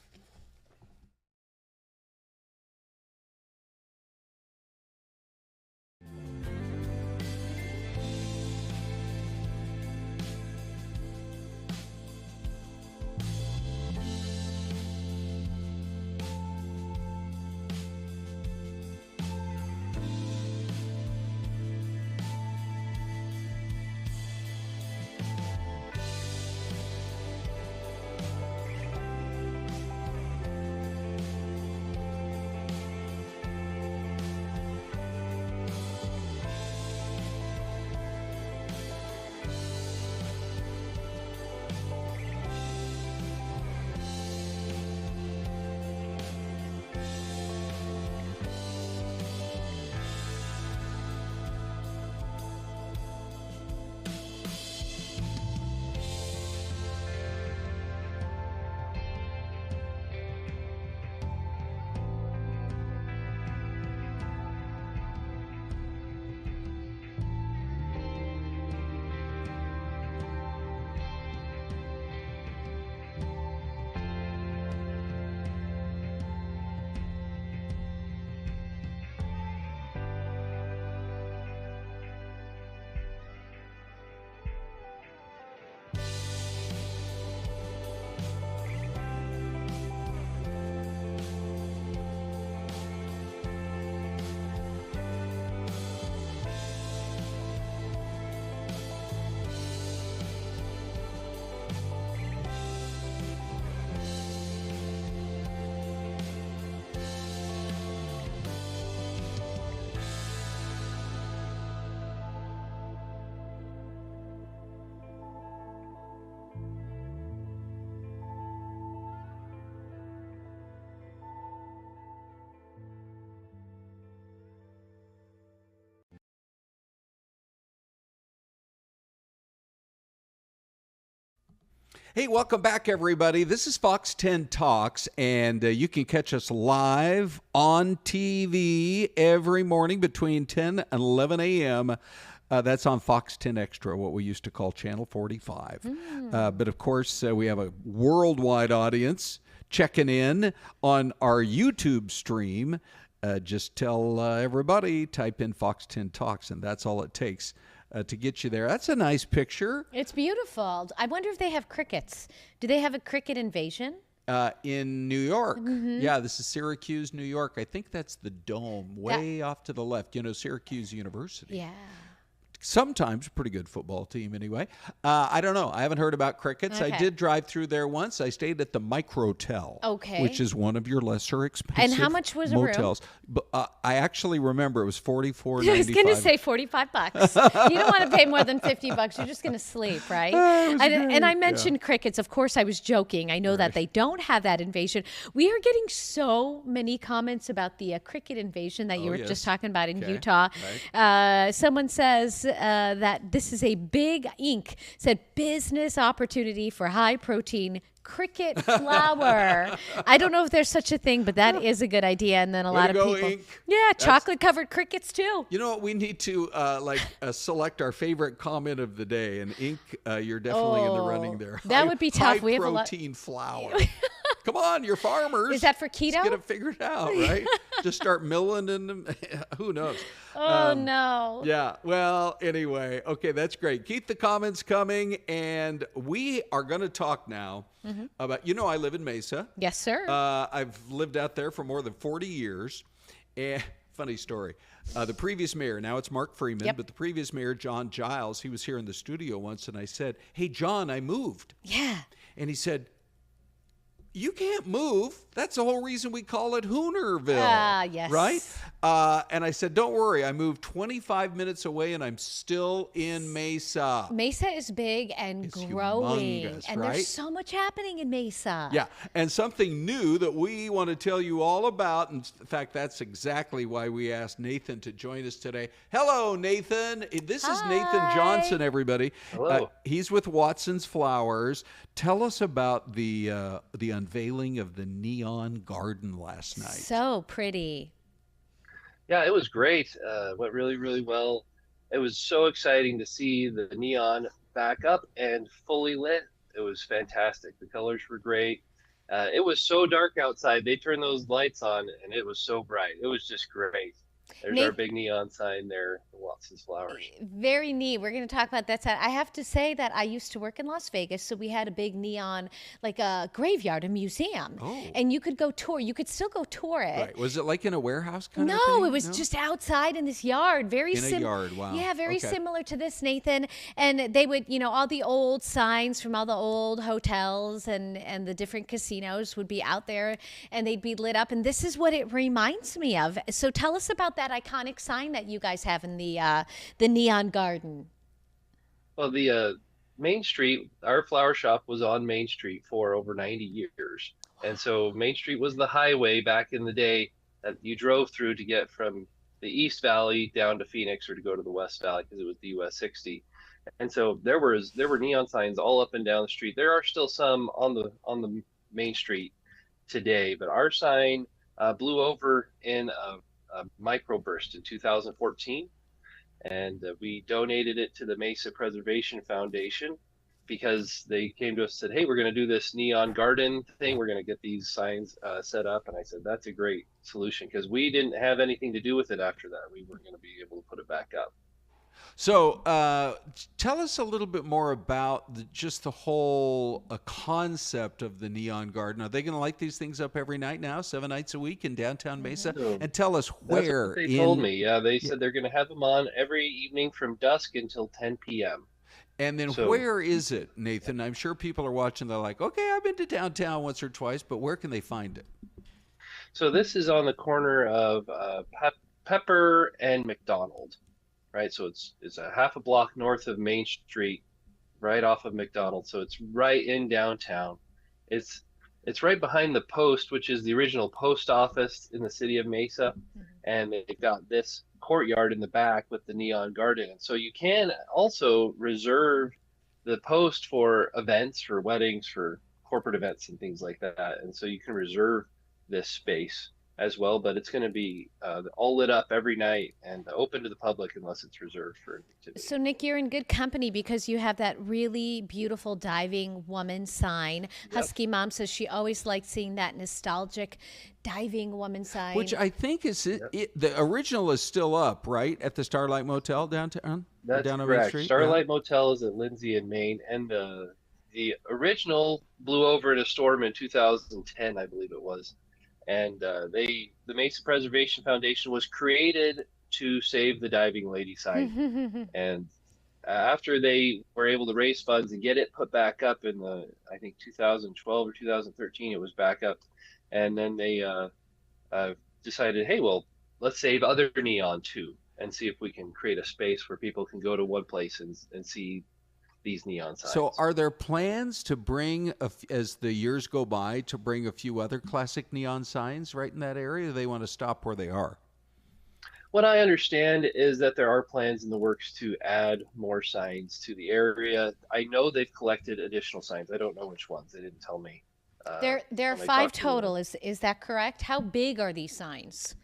Hey, welcome back, everybody. This is Fox 10 Talks, and you can catch us live on TV every morning between 10 and 11 a.m. That's on Fox 10 Extra, what we used to call Channel 45. But, of course, we have a worldwide audience checking in on our YouTube stream. Just tell everybody, type in Fox 10 Talks, and that's all it takes to get you there. That's a nice picture. It's beautiful. I wonder if they have crickets. Do they have a cricket invasion? In New York. Yeah, this is Syracuse, New York. I think that's the dome way off to the left. You know, Syracuse University. Yeah. Sometimes a pretty good football team anyway. I don't know. I haven't heard about crickets. Okay. I did drive through there once. I stayed at the Microtel, which is one of your lesser expensive And how much was motels. But I actually remember it was $44.95. I was going to say $45. You don't want to pay more than $50. You're just going to sleep, right? And I mentioned crickets. Of course, I was joking. I know that they don't have that invasion. We are getting so many comments about the cricket invasion that you were just talking about in Utah. Right. Someone says that this is a big said business opportunity for high protein cricket flour. I don't know if there's such a thing, but that is a good idea. And then a lot of people, Inc. chocolate covered crickets too. You know what? We need to select our favorite comment of the day. And Inc., you're definitely in the running there. That would be tough. We have protein flour. Come on, you're farmers. Is that for keto? Let's get it figured out, right? Just start milling and who knows? Oh, no. Yeah. Well, anyway, okay, that's great. Keep the comments coming, and we are going to talk now about, I live in Mesa. Yes, sir. I've lived out there for more than 40 years. And funny story. The previous mayor, now it's Mark Freeman, but the previous mayor, John Giles, he was here in the studio once, and I said, hey, John, I moved. Yeah. And he said, you can't move. That's the whole reason we call it Hoonerville. Yes. Right? And I said, don't worry. I moved 25 minutes away, and I'm still in Mesa. Mesa is big and growing. Humongous, and right? there's so much happening in Mesa. Yeah. And something new that we want to tell you all about. In fact, that's exactly why we asked Nathan to join us today. Hello, Nathan. This is Nathan Johnson, everybody. Hello. He's with Watson's Flowers. Tell us about the unveiling of the neon garden last night. So pretty. Yeah, it was great. Went really, really well. It was so exciting to see the neon back up and fully lit. It was fantastic. The colors were great. It was so dark outside. They turned those lights on, and it was so bright. It was just great. There's our big neon sign there, Watson's Flowers. Very neat. We're going to talk about that side. I have to say that I used to work in Las Vegas, so we had a big neon, like a graveyard, a museum. Oh. And you could go tour. You could still go tour it. Right. Was it like in a warehouse kind of thing? No, it was just outside in this yard. Very in a yard, wow. Yeah, very similar to this, Nathan. And they would, all the old signs from all the old hotels and the different casinos would be out there, and they'd be lit up. And this is what it reminds me of. So tell us about that iconic sign that you guys have in the neon garden. Well, the Main Street, our flower shop was on Main Street for over 90 years. And so Main Street was the highway back in the day that you drove through to get from the East Valley down to Phoenix or to go to the West Valley because it was the US 60. And so there were neon signs all up and down the street. There are still some on the Main Street today, but our sign blew over in a microburst in 2014, and we donated it to the Mesa Preservation Foundation because they came to us and said, hey, we're going to do this neon garden thing. We're going to get these signs set up. And I said, that's a great solution because we didn't have anything to do with it after that. We weren't going to be able to put it back up. So tell us a little bit more about just the whole concept of the neon garden. Are they going to light these things up every night now, 7 nights a week in downtown Mesa? So and tell us where. That's what they told me. Yeah, they said they're going to have them on every evening from dusk until 10 p.m. And then where is it, Nathan? I'm sure people are watching. They're like, okay, I've been to downtown once or twice, but where can they find it? So this is on the corner of Pepper and McDonald. Right, so it's a half a block north of Main Street, right off of McDonald. So it's right in downtown. It's right behind the Post, which is the original post office in the city of Mesa, and they've got this courtyard in the back with the neon garden. And so you can also reserve the post for events, for weddings, for corporate events and things like that. And so you can reserve this space as well, but it's going to be all lit up every night and open to the public unless it's reserved for activity. So, Nick, you're in good company because you have that really beautiful diving woman sign. Yep. Husky Mom says she always likes seeing that nostalgic diving woman sign. Which I think is the original is still up, right, at the Starlight Motel downtown? That's down on correct. Main Street? Starlight Motel is at Lindsay in Maine, and the original blew over in a storm in 2010, I believe it was. And the Mesa Preservation Foundation was created to save the diving lady sign. And after they were able to raise funds and get it put back up in I think 2012 or 2013, it was back up. And then they decided, hey, well, let's save other neon too, and see if we can create a space where people can go to one place and see these neon signs. So are there plans to bring, as the years go by, to bring a few other classic neon signs right in that area? Or do they want to stop where they are? What I understand is that there are plans in the works to add more signs to the area. I know they've collected additional signs. I don't know which ones. They didn't tell me. There are 5 total. Is that correct? How big are these signs?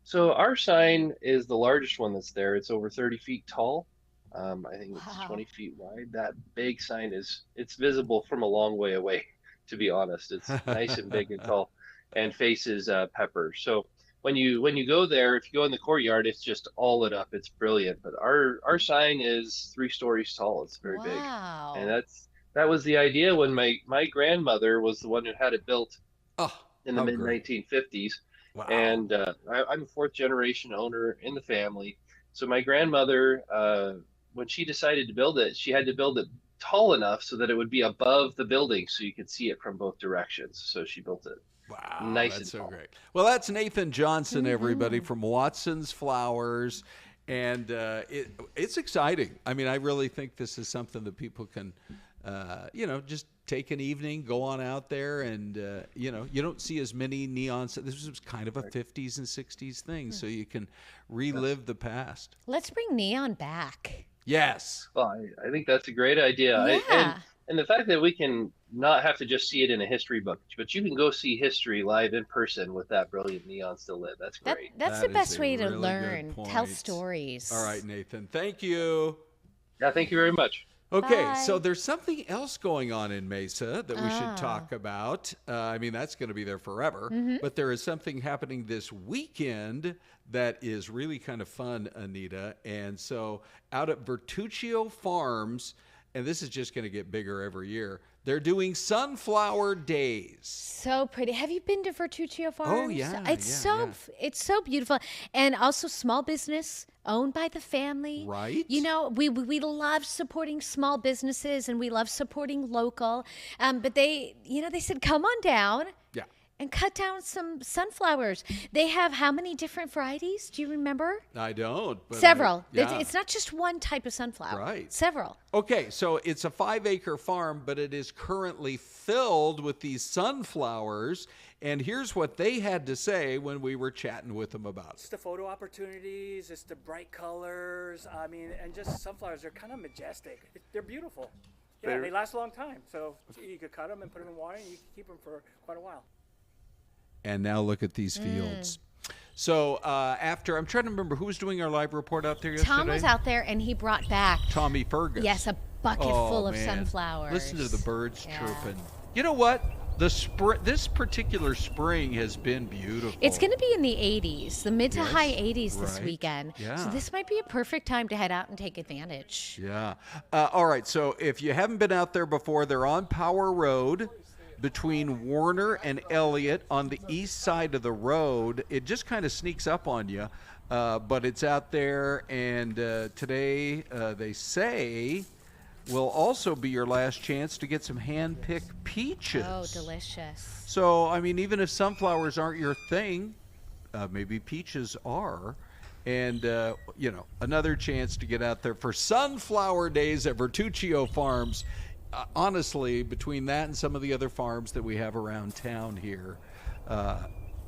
So our sign is the largest one that's there. It's over 30 feet tall. I think it's 20 feet wide. That big sign it's visible from a long way away, to be honest. It's nice and big and tall and faces Pepper. So when you go there, if you go in the courtyard, it's just all lit up. It's brilliant. But our sign is 3 stories tall. It's very big. And that was the idea when my grandmother was the one who had it built in the mid 1950s. Wow. And I'm a 4th generation owner in the family. So my grandmother, when she decided to build it, she had to build it tall enough so that it would be above the building so you could see it from both directions. So she built it. Wow, nice that's and so tall. great. Well, that's Nathan Johnson, everybody, from Watson's Flowers. And it's exciting. I mean, I really think this is something that people can, just take an evening, go on out there, and, you don't see as many neon. This was kind of a 50s and 60s thing, so you can relive the past. Let's bring neon back. Yes. Well, I think that's a great idea. Yeah. And the fact that we can not have to just see it in a history book, but you can go see history live in person with that brilliant neon still lit. That's great. That's the best way to learn, tell stories. All right, Nathan. Thank you. Yeah, thank you very much. Okay, Bye. so there's something else going on in Mesa that we should talk about. I mean, that's going to be there forever. But there is something happening this weekend that is really kind of fun, Anita. And so out at Bertuccio Farms, and this is just going to get bigger every year, they're doing Sunflower Days. So pretty. Have you been to Bertuccio Farms? Oh, yeah. It's so beautiful. And also small business owned by the family. Right. We love supporting small businesses and we love supporting local. But they said, come on down. Yeah. And cut down some sunflowers. They have how many different varieties? Do you remember? I don't. But Several. Yeah. It's not just one type of sunflower. Right. Several. Okay, so it's a 5-acre farm, but it is currently filled with these sunflowers. And here's what they had to say when we were chatting with them about It's it. the photo opportunities, it's the bright colors. I mean, and just sunflowers, they're kind of majestic. They're beautiful. Yeah, they last a long time. So you could cut them and put them in water and you can keep them for quite a while. And now look at these fields. So after, I'm trying to remember who was doing our live report out there yesterday. Tom was out there and he brought back Tommy Fergus. Yes, a bucket full of man. sunflowers. Listen to the birds chirping. You know what? This particular spring has been beautiful. It's going to be in the 80s, the mid to high 80s this right. weekend. Yeah. So this might be a perfect time to head out and take advantage. Yeah. All right. So if you haven't been out there before, they're on Power Road between Warner and Elliott on the east side of the road. It just kind of sneaks up on you, but it's out there. And today they say will also be your last chance to get some hand-picked peaches. Oh, delicious. So, I mean, even if sunflowers aren't your thing, maybe peaches are. And, another chance to get out there for Sunflower Days at Bertuccio Farms. Honestly, between that and some of the other farms that we have around town here,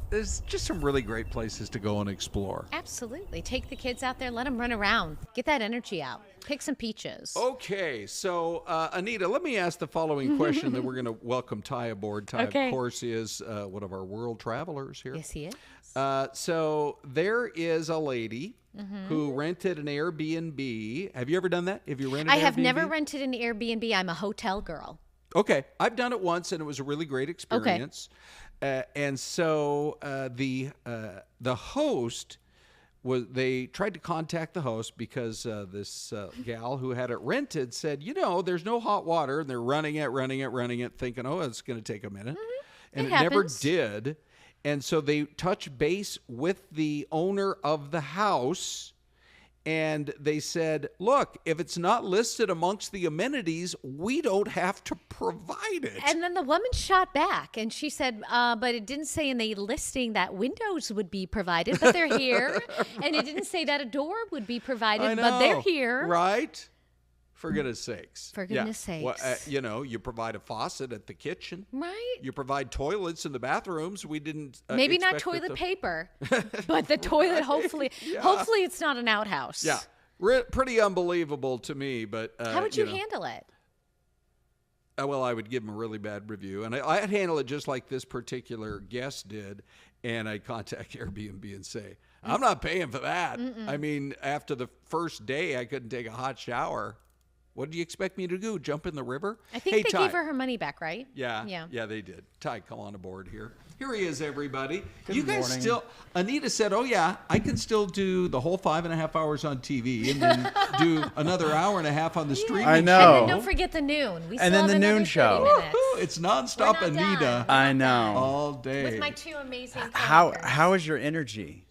there's just some really great places to go and explore. Absolutely. Take the kids out there. Let them run around. Get that energy out. Pick some peaches. Okay, so Anita, let me ask the following question. Then we're going to welcome Ty aboard. Ty, Okay. of course, is one of our world travelers here. Yes, he is. So there is a lady who rented an Airbnb. Have you ever done that? Have you rented? I have Airbnb? never rented an Airbnb. I'm a hotel girl. Okay, I've done it once, and it was a really great experience. And so the host was. They tried to contact the host because this gal who had it rented said, there's no hot water, and they're running it, thinking, oh, it's going to take a minute, and it never did. And so they touched base with the owner of the house, and they said, look, if it's not listed amongst the amenities, we don't have to provide it. And then the woman shot back, and she said, but it didn't say in the listing that windows would be provided, but they're here. And it didn't say that a door would be provided, but they're here. Right? For goodness sakes. For goodness sakes. Well, you provide a faucet at the kitchen. Right. You provide toilets in the bathrooms. We didn't Maybe not expect toilet that paper, but the toilet, hopefully it's not an outhouse. Yeah. Pretty unbelievable to me, but how would you handle it? Well, I would give them a really bad review, and I'd handle it just like this particular guest did, and I'd contact Airbnb and say, I'm not paying for that. I mean, after the first day, I couldn't take a hot shower. What do you expect me to do? Jump in the river? I think they gave her money back, right? Yeah, they did. Ty, come on aboard here. Here he is, everybody. Good you guys morning. still, Anita said, oh yeah, I can still do the whole 5.5 hours on TV and then do another hour and a half on the streaming. I And know. then don't forget the noon. We And still then have the another noon 30 show. minutes. Woo-hoo, it's nonstop We're not Anita done. I know. all day. With my two amazing How coworkers. is your energy?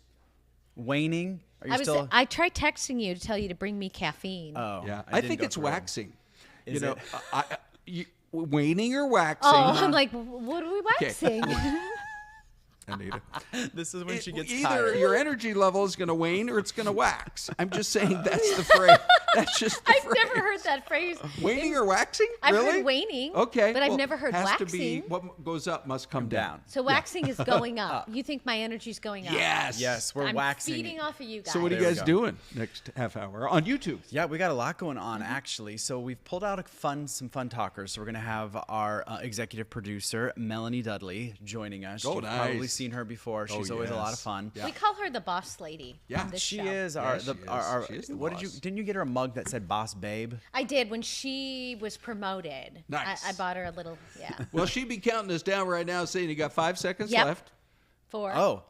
Waning? Are you still? I tried texting you to tell you to bring me caffeine. Oh, Yeah, I I didn't think go it's through. waxing. Is you know, it? waning or waxing? Oh, I'm like, what are we waxing? Anita. This is when she gets Either tired. your energy level is going to wane or it's going to wax. I'm just saying that's the phrase. That's just the I've phrase. never heard that phrase. Waning or waxing? I've really? heard waning. Okay. But I've well, never heard has waxing. to be what goes up must come down. So waxing is going up. You think my energy's going up? Yes. Yes, we're I'm waxing. feeding off of you guys. So what are you There we guys go. doing next half hour on YouTube? Yeah, we got a lot going on actually. So we've pulled out some fun talkers. So we're gonna have our executive producer Melanie Dudley joining us. Oh, You've nice. probably seen her before. She's always a lot of yes. fun. Yeah. We call her the boss lady. Yeah. on this She show. is Yeah, our she the is. our She is the what boss. didn't you get her a mug that said Boss Babe? I did when she was promoted. Nice. I bought her a little. Yeah. Well, she'd be counting us down right now, saying you got 5 seconds Yep. left. 4, Oh,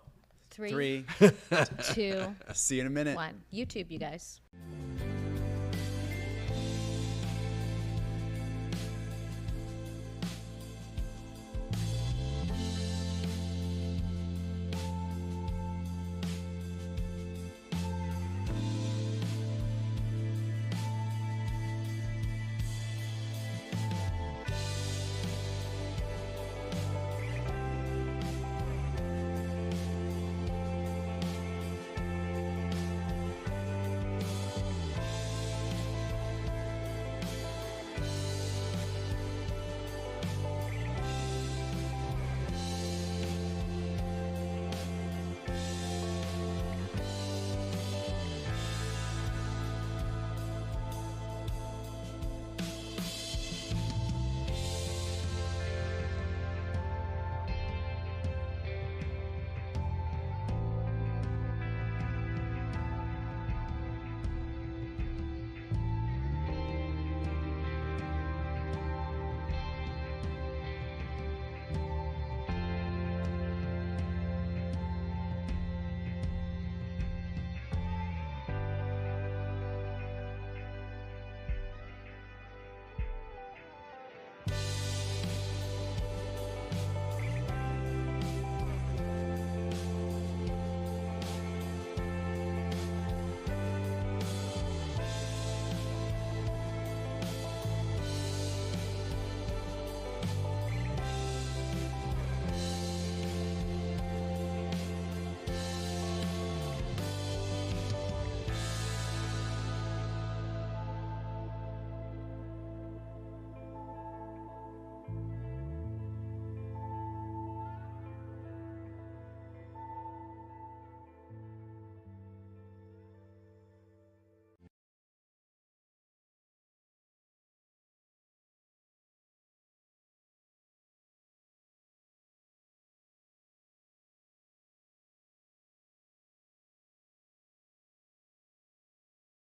3, 3. 2, See you in a minute. 1. YouTube, you guys.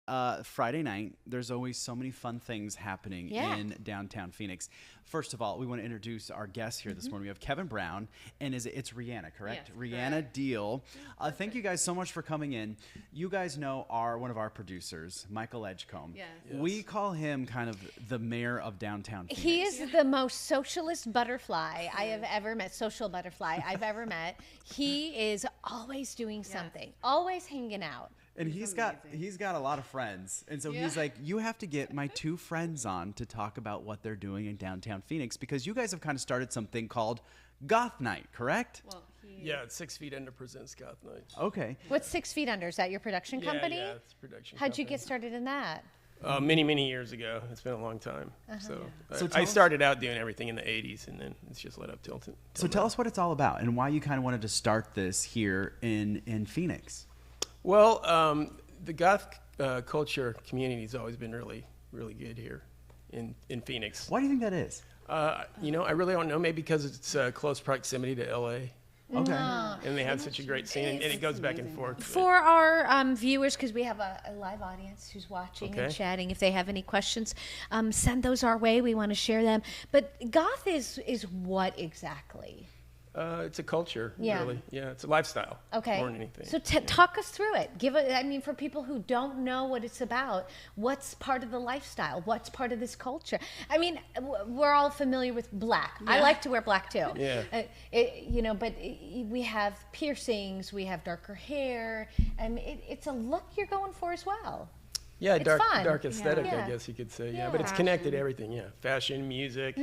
Friday night, there's always so many fun things happening in downtown Phoenix. First of all, we want to introduce our guests here this morning. We have Kevin Brown, and it's Rihanna, correct? Yes, Rihanna correct. Deal. Thank you guys so much for coming in. You guys know one of our producers, Michael Edgecombe. Yes. We call him kind of the mayor of downtown Phoenix. He is the most socialist butterfly I have ever met, social butterfly I've ever met. He is always doing something, always hanging out. And he's got a lot of friends. And so he's like, you have to get my 2 friends on to talk about what they're doing in downtown Phoenix, because you guys have kind of started something called Goth Night, correct? Well, Yeah, it's 6 Feet Under presents Goth Night. Okay. What's 6 Feet Under? Is that your production company? Yeah, it's a production How'd you company. get started in that? Many years ago. It's been a long time. So So I tell us- started out doing everything in the 80s, and then it's just led up till So tell us what it's all about and why you kind of wanted to start this here in Phoenix. Well, the goth culture community has always been really, really good here in Phoenix. Why do you think that is? I really don't know. Maybe because it's close proximity to LA. Okay. And they have such a great scene, and it goes back and forth. For our viewers, because we have a live audience who's watching and Okay. chatting, if they have any questions, send those our way. We want to share them. But goth is what exactly? It's a culture, Yeah. really. Yeah, it's a lifestyle Okay. more than anything. So talk us through it. For people who don't know what it's about, what's part of the lifestyle? What's part of this culture? We're all familiar with black. I like to wear black too. Yeah. But we have piercings, we have darker hair, and it's a look you're going for as well. Yeah, It's dark fun. aesthetic, Yeah. I guess you could say. Yeah. But it's connected to everything. Yeah, fashion, music,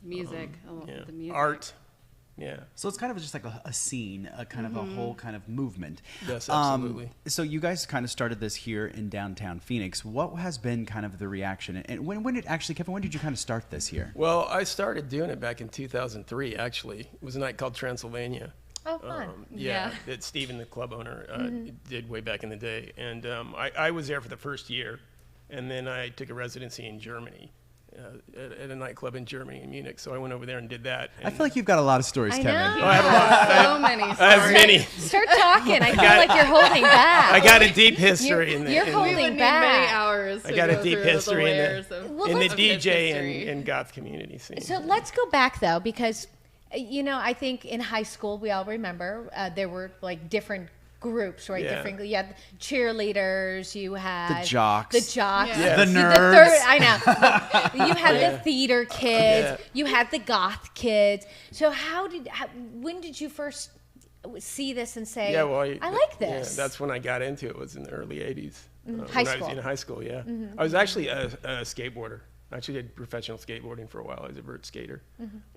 music. yeah, The music. art. Yeah. So it's kind of just like a scene, a kind of a whole kind of movement. Yes, absolutely. So you guys kind of started this here in downtown Phoenix. What has been kind of the reaction? And when did Kevin, when did you kind of start this here? Well, I started doing it back in 2003, actually. It was a night called Transylvania. Oh, fun. That Steven, the club owner, did way back in the day. And I was there for the first year, and then I took a residency in Germany. At a nightclub in Germany, in Munich. So I went over there and did that. I feel like you've got a lot of stories, I Kevin. know. I have a lot. So many. I have many. Start talking. I feel like you're holding back. I got a deep history in the. You're in holding We would need back. many hours. I to got a go deep through history the in layers the, of- in the of his DJ history. and goth community scene. So let's go back though, because I think in high school we all remember there were like different groups, right? Yeah. You had cheerleaders, you had The jocks. yeah. Yes. The The nerds. I know. You had the theater kids. Yeah. You had the goth kids. So when did you first see this and say, Yeah, well, I like this? Yeah, that's when I got into it. Was in the early '80s. High when I school. was in high school. Yeah, I was actually a skateboarder. I actually did professional skateboarding for a while. I was a vert skater,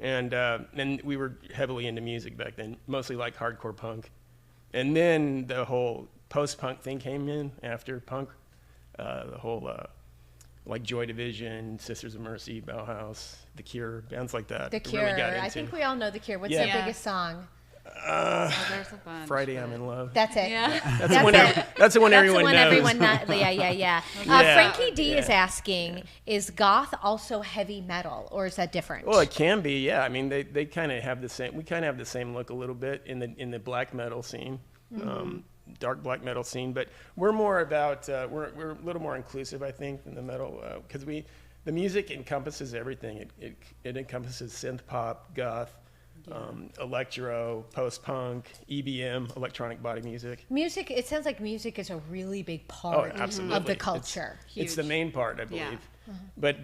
and we were heavily into music back then, mostly like hardcore punk. And then the whole post-punk thing came in after punk. The whole like Joy Division, Sisters of Mercy, Bauhaus, The Cure, bands like that. The I Cure. Really got into. I think we all know The Cure. What's Yeah. their Yeah. biggest song? Oh, there's a bunch. Friday, but- I'm in Love. That's it. Yeah. That's the one. That's the one everyone knows. Yeah. Yeah. Frankie D is Yeah. asking, is goth also heavy metal, or is that different? Well, it can be, yeah. I mean, they kind of have the same. We kind of have the same look a little bit in the black metal scene, dark black metal scene. But we're more about we're a little more inclusive, I think, than the metal because the music encompasses everything. It encompasses synth pop, goth. Electro, post-punk, EBM, electronic body music. Music, it sounds like music is a really big part absolutely. of the culture. It's the main part, I believe. Yeah. But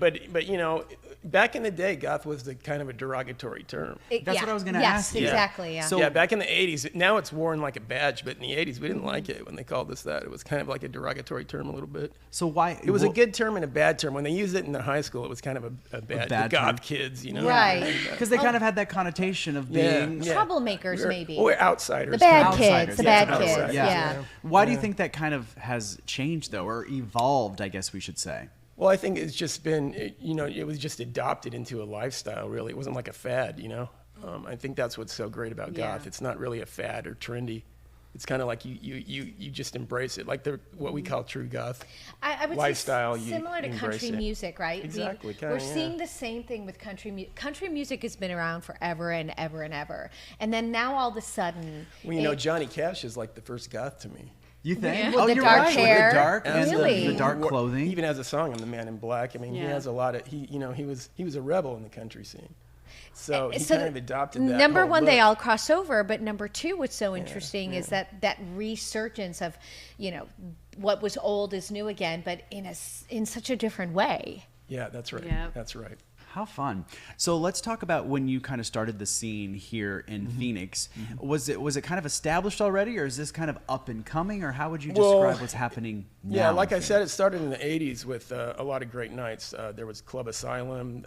back in the day, goth was the kind of a derogatory term. That's what I was gonna ask you. Yes, exactly. Yeah. So- Yeah, back in the 80s, now it's worn like a badge, but in the 80s, we didn't like it when they called us that. It was kind of like a derogatory term a little bit. So why? It was a good term and a bad term. When they used it in the high school, it was kind of a bad bad the goth term. kids, you know? Right. Because they kind of had that connotation of being Troublemakers, maybe. Or outsiders. The bad outsiders. kids. The Yeah, bad kids. outsiders. Yeah. Why do you think that kind of has changed though, or evolved? I guess we should say. Well, I think it's just been, it was just adopted into a lifestyle, really. It wasn't like a fad, I think that's what's so great about Yeah. goth. It's not really a fad or trendy. It's kind of like you just embrace it, like what we call true goth. I would lifestyle, say you similar to embrace country it. music, right? Exactly, We're kinda, yeah. seeing the same thing with country music. Country music has been around forever and ever and ever. And then now all of a sudden, Well, Johnny Cash is like the first goth to me. You think? With the you're dark right. hair. With the dark and Really? the dark clothing. Even has a song, "I'm the Man in Black." I mean, he Yeah. has a lot of he was a rebel in the country scene. So he So kind of adopted that. number whole one, they look. all cross over, but number two, what's so interesting is that resurgence of, what was old is new again, but in such a different way. Yeah, that's right. Yeah. That's right. How fun. So let's talk about when you kind of started the scene here in Phoenix. Was it kind of established already, or is this kind of up and coming, or how would you describe what's happening now? Yeah, like in I said, Phoenix? it started in the 80s with a lot of great nights. There was Club Asylum.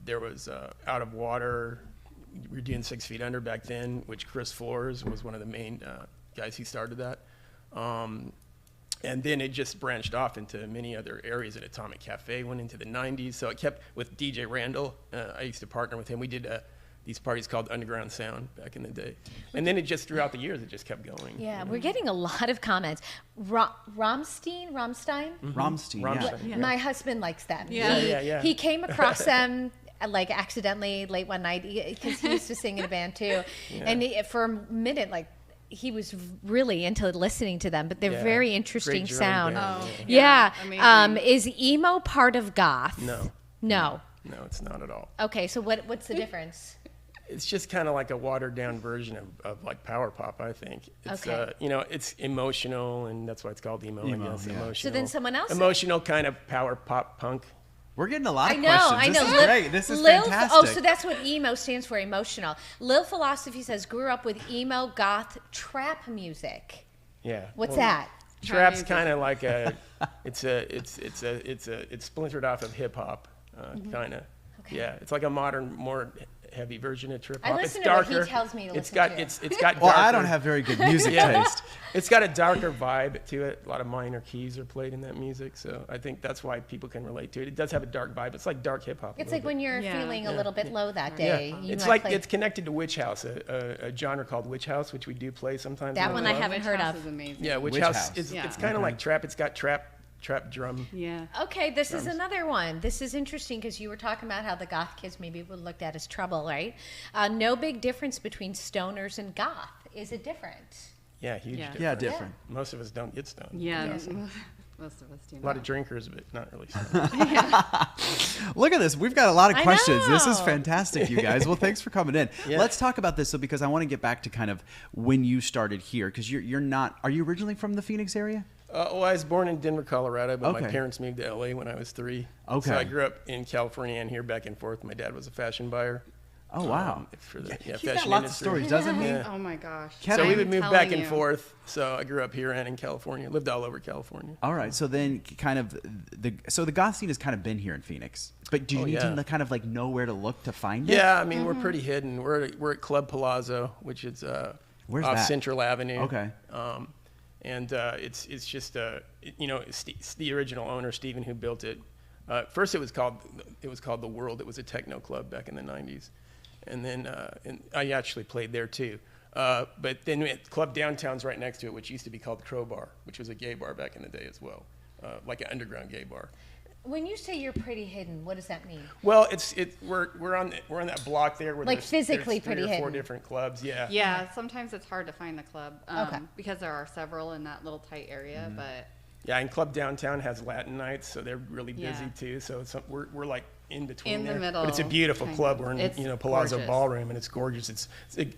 There was Out of Water. We were doing 6 Feet Under back then, which Chris Flores was one of the main guys who started that. And then it just branched off into many other areas. At Atomic Cafe went into the 90s. So it kept with DJ Randall. I used to partner with him. We did these parties called Underground Sound back in the day. And then it just, throughout the years, it just kept going. Yeah, we're getting a lot of comments. Rammstein? Rammstein, yeah. My husband likes them. Yeah. He came across them like accidentally late one night because he used to sing in a band too. Yeah. And for a minute, he was really into listening to them, but they're Yeah. very interesting Great German sound. band. Oh, Yeah. amazing. Is emo part of goth? No. No. No, it's not at all. Okay, so what's the difference? It's just kind of like a watered down version of like power pop, I think. It's, Okay. it's emotional, and that's why it's called emo, I guess. yeah. Emotional. So then someone else- Emotional kind of power pop punk. We're getting a lot I of know, questions. I know. This is great. This is Lil, fantastic. Oh, so that's what emo stands for, emotional. Lil Philosophy says, grew up with emo, goth, trap music. Yeah. What's Well, that? Trap's music. kind of like it's splintered off of hip hop, kind of. Okay. Yeah, it's like a modern, more heavy version of trip I hop. listen It's to what he darker. tells me to It's listen got to. it's got. Well, I darker- don't have very good music Yeah. taste. It's got a darker vibe to it. A lot of minor keys are played in that music, so I think that's why people can relate to it. It does have a dark vibe. It's like dark hip hop. It's like when you're Yeah. feeling a little bit low that Yeah, day. you it's might like play- it's connected to Witch House, a genre called Witch House, which we do play sometimes. That in one the I club. haven't Witch heard House of. is amazing. Yeah, Witch Witch House. House. It's Yeah. kind of like trap. It's got trap drum. Yeah. Okay, this is another one. This is interesting because you were talking about how the goth kids maybe were looked at as trouble, right? No big difference between stoners and goth. Is it different? Yeah, huge Yeah. difference. Yeah, different. Most of us don't get stoned. Yeah. Yes. Most of us do. A lot not. of drinkers, but not really. Look at this. We've got a lot of I questions. This is know. fantastic, you guys. Well, thanks for coming in. Yeah. Let's talk about this, because I want to get back to kind of when you started here, because you're not. Are you originally from the Phoenix area? Well, I was born in Denver, Colorado, but Okay. my parents moved to LA when I was 3. Okay. So I grew up in California and here back and forth. My dad was a fashion buyer. Oh, wow. For the He's fashion got lots industry. of stories, doesn't he? Yeah. Oh my gosh. So we would move back and you. forth. So I grew up here and in California. Lived all over California. All right. So then, kind of the goth scene has kind of been here in Phoenix, but do you need to kind of like know where to look to find it? Yeah, I mean we're pretty hidden. We're at Club Palazzo, which is Where's off that? Central Avenue. Okay. And it's just the original owner Stephen who built it. First it was called the World. It was a techno club back in the 90s, and then and I actually played there too. But then Club Downtown's right next to it, which used to be called Crowbar, which was a gay bar back in the day as well, like an underground gay bar. When you say you're pretty hidden, what does that mean? Well, we're on that block there where Like there's physically 3 pretty or 4 hidden. different clubs. Yeah. Yeah. Sometimes it's hard to find the club Okay. because there are several in that little tight area, but. Yeah, and Club Downtown has Latin nights, so they're really busy Yeah. too. So we're like in between In the there. middle, But it's a beautiful kind club. of. We're in It's Palazzo gorgeous. Ballroom, and it's gorgeous.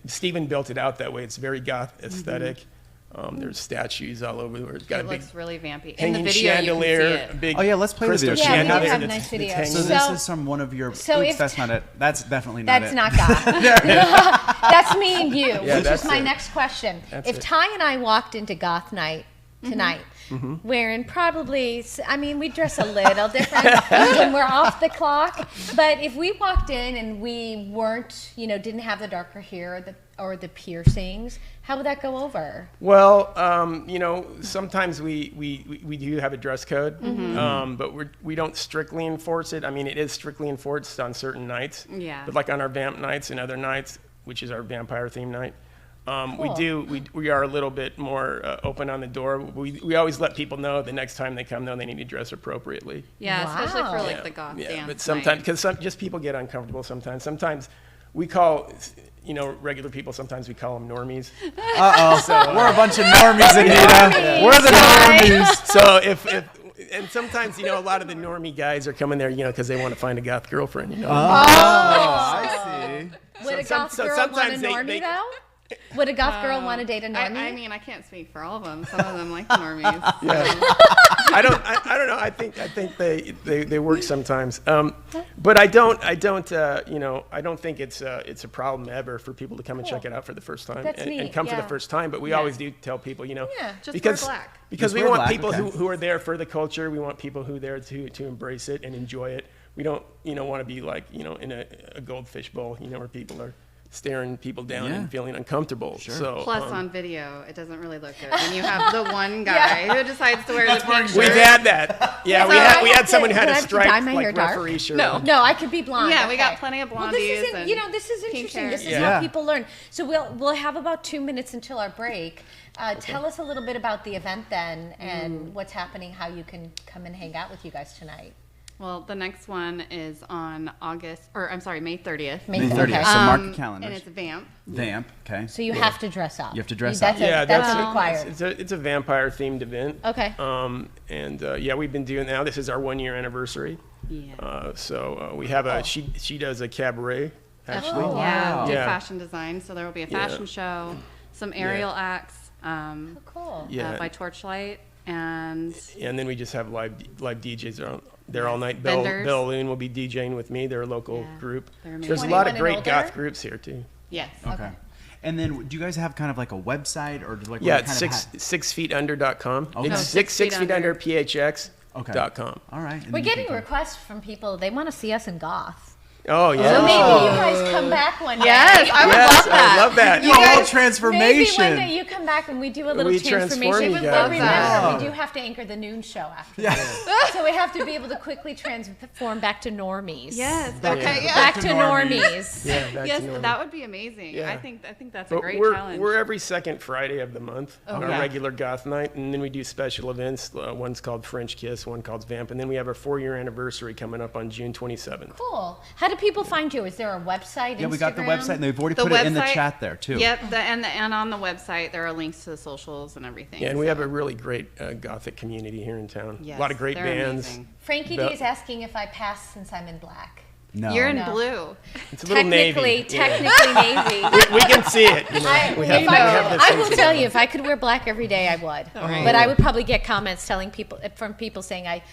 Stephen built it out that way. It's very goth aesthetic. There's statues all over. It's got It a big looks really vampy. In the hanging video, chandelier. you can see A it. big Oh yeah, let's play the crystal video. Yeah, we do chandelier have that's- nice that's videos. hanging. So this So- is from one of your. so oops, if- that's not it. That's definitely not That's it. not goth. That's me and you, which that's is my it. next question. That's If it. Ty and I walked into goth night tonight, wearing probably, I mean, we dress a little different when we're off the clock, but if we walked in and we weren't, didn't have the darker hair or the piercings, how would that go over? Well, sometimes we do have a dress code, but we don't strictly enforce it. I mean, it is strictly enforced on certain nights. Yeah. But like on our vamp nights and other nights, which is our vampire theme night, we are a little bit more open on the door. We always let people know the next time they come, though, they need to dress appropriately. Yeah, especially for Wow. like the goth dance. But sometimes, because just people get uncomfortable sometimes. Sometimes we call, regular people, sometimes we call them normies. We're a bunch of normies, Anita. We're the normies. So and sometimes, a lot of the normie guys are coming there, because they want to find a goth girlfriend, I see. Would a goth girl want a normie, though? Would a goth girl want to date a normie? I mean, I can't speak for all of them. Some of them like the normies. I don't know. I think they work sometimes. But I don't think it's a problem ever for people to come and check it out for the first time and come for the first time. But we always do tell people, just because wear black. Because Just we wear want black, people okay. who are there for the culture. We want people who are there to embrace it and enjoy it. We don't want to be like in a goldfish bowl, where people are staring people down and feeling uncomfortable. Sure. So Plus, on video, it doesn't really look good when you have the one guy who decides to wear the pink shirt. we've had that. Yeah, we had someone who had a striped referee shirt. No, I could be blonde. Yeah, we got plenty of blondies. Well, this and this is pink interesting. hair. This is how people learn. So we'll have about 2 minutes until our break. Tell us a little bit about the event then, and what's happening, how you can come and hang out with you guys tonight. Well, the next one is on May 30th. May 30th. Okay. So mark the calendar. And it's Vamp. Vamp. Okay. So you have to dress up. You have to dress up. That's required. It's a vampire themed event. Okay. We've been doing now. This is our 1 year anniversary. Yeah. We have she does a cabaret actually. Oh, Yeah, wow. do fashion design. So there will be a fashion show, some aerial acts. Cool. By Torchlight, and then we just have live DJs there all night. Vendors. Bell Loon will be DJing with me. They're a local group. amazing. There's a lot of 21 great and goth older? groups here too. yes. Okay. And then, do you guys have kind of like a website or like? Yeah, what it's kind of 6feetunder.com. Okay. It's Oh, 6 feet under PHX.com. All right. And We're then you getting can- requests from people. They want to see us in goth. Oh yeah. So maybe you guys come back one day. Yes, I would love that. I love that. You guys- transformation. Maybe one day you come back and we do a little We transform transformation. you But guys. remember, Yeah. we do have to anchor the noon show after this. So we have to be able to quickly transform back to normies. Yes. Back Okay. to- Yeah. Back to normies. normies. Yeah, back Yes, to normal. that would be amazing. Yeah. I think that's a But great we're challenge. we're every second Friday of the month on our Okay. regular goth night, and then we do special events. One's called French Kiss, one called Vamp, and then we have our 4-year anniversary coming up on June 27th. Cool. How do people find you? Is there a website? Yeah, we got the Instagram? website, and they've already put it in the chat there too. Yep, and on the website there are links to the socials and everything. Yeah, and we have a really great gothic community here in town. Yes, A lot of great they're bands. amazing. Frankie D Bell- is asking if I pass since I'm in black. No. You're in No. blue. It's a little navy. Technically navy. We can see it. You know. I we have, will this tell you, if I could wear black every day, I would. But I would probably get comments from people saying I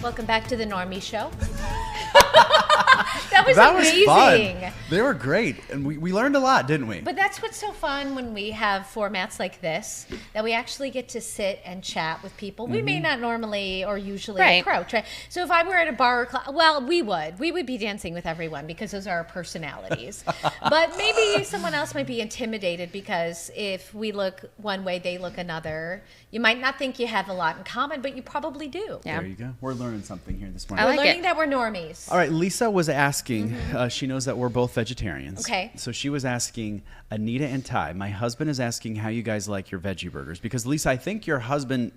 Welcome back to the Normie Show. That was amazing. Fun. They were great, and we learned a lot, didn't we? But that's what's so fun when we have formats like this, that we actually get to sit and chat with people we may not normally or usually approach, right? So if I were at a bar or club, well, we would be dancing with everyone because those are our personalities. But maybe someone else might be intimidated because if we look one way, they look another. You might not think you have a lot in common, but you probably do. Yeah. There you go. We're learning something here this morning. We're learning that we're normies. All right, Lisa was asking, she knows that we're both vegetarians. Okay. So she was asking, Anita and Ty, my husband is asking how you guys like your veggie burgers. Because, Lisa, I think your husband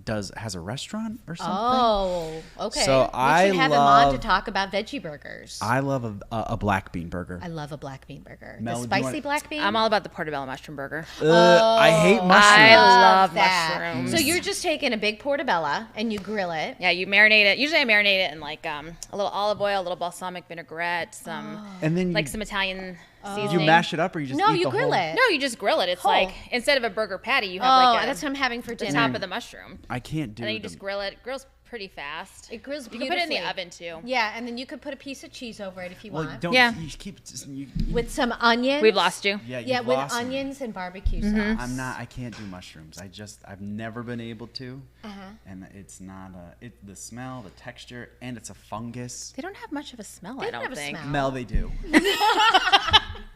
has a restaurant or something. Oh, okay. So we should have him on to talk about veggie burgers. I love a black bean burger. I love a black bean burger. Mel, the spicy black bean? I'm all about the portobello mushroom burger. I hate mushrooms. I love that. mushrooms. So you're just taking a big portobello and you grill it. Yeah, you marinate it. Usually I marinate it in like a little olive oil, a little balsamic vinaigrette, some and then like some Italian seasoning. You mash it up, or you just no, eat you the grill whole? it. No, you just grill it. It's Whole. like instead of a burger patty, you have like that's what I'm having for the dinner. top of the mushroom. I can't do. And then you just grill it. It grills pretty fast. It grills You beautifully. can put it in the oven too. Yeah, and then you could put a piece of cheese over it if you want. Don't. Yeah. You keep. With some onions. We've lost you. Yeah, you've Yeah, with lost me. onions and barbecue sauce. I'm not. I can't do mushrooms. I've never been able to. And it's not the smell, the texture, and it's a fungus. They don't have much of a smell, They I don't don't have a think. smell. Mel, they do.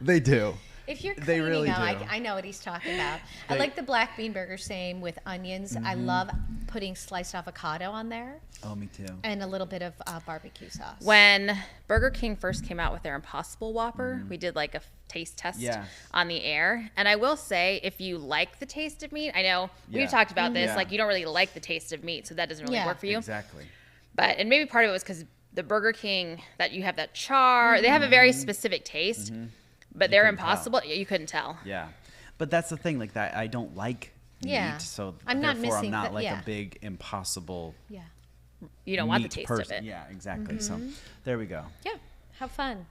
They do. If you're They cleaning really them, do. I know what he's talking about. I like the black bean burger same with onions. I love putting sliced avocado on there Oh, me too. and a little bit of barbecue sauce. When Burger King first came out with their Impossible Whopper, we did like a taste test on the air. And I will say, if you like the taste of meat, I know we've talked about this, like you don't really like the taste of meat, so that doesn't really work for you. Exactly. But, and maybe part of it was because the Burger King, that you have that char, they have a very specific taste, but they're Impossible. You couldn't tell. Yeah, but that's the thing. Like that, I don't like meat, so I'm not therefore missing I'm not the- like yeah. a big Impossible. Yeah. You don't want the meat taste person. of it. Yeah, exactly. So there we go. Yeah, have fun.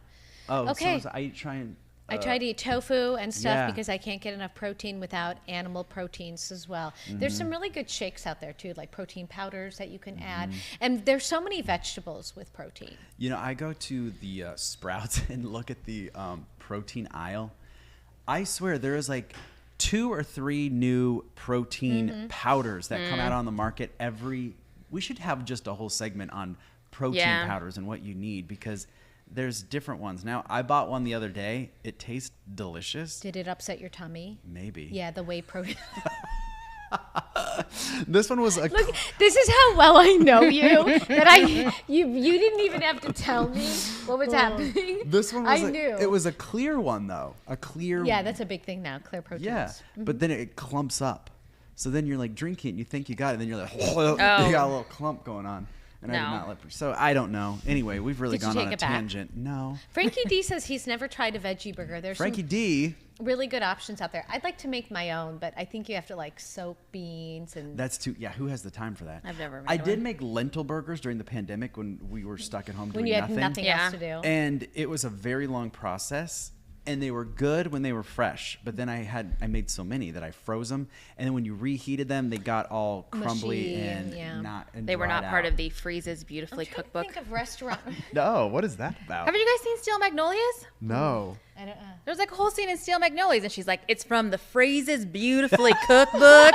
Oh, Okay. so I try and. I try to eat tofu and stuff yeah. because I can't get enough protein without animal proteins as well. There's some really good shakes out there too, like protein powders that you can add. And there's so many vegetables with protein. You know, I go to the Sprouts and look at the protein aisle. I swear there is like 2 or 3 new protein powders that come out on the market we should have just a whole segment on protein powders and what you need, because there's different ones. Now, I bought one the other day. It tastes delicious. Did it upset your tummy? Maybe. Yeah, the whey protein. This one was a Look, this is how well I know you that you didn't even have to tell me what was happening. This one was I knew. It was a clear one though. A clear Yeah, that's a big thing now, clear proteins. Yeah. But then it clumps up. So then you're like drinking it and you think you got it, and then you're like, you got a little clump going on. And I did not let so I don't know. Anyway, we've really Did you gone on take a it back? tangent. No. Frankie D says he's never tried a veggie burger. There's Frankie some D. really good options out there. I'd like to make my own, but I think you have to like soak beans and That's too who has the time for that? I've never made I did one. make lentil burgers during the pandemic when we were stuck at home when doing you had nothing Yeah. else to do. And it was a very long process, and they were good when they were fresh. But then I made so many that I froze them, and then when you reheated them, they got all crumbly Mushy and and, not. And They were not dried part out. of the Freezes Beautifully I'm trying cookbook. to think of restaurant. No, what is that about? Haven't you guys seen Steel Magnolias? No. I don't know. There's like a whole scene in Steel Magnolias, and she's like, "It's from the Freezes Beautifully cookbook."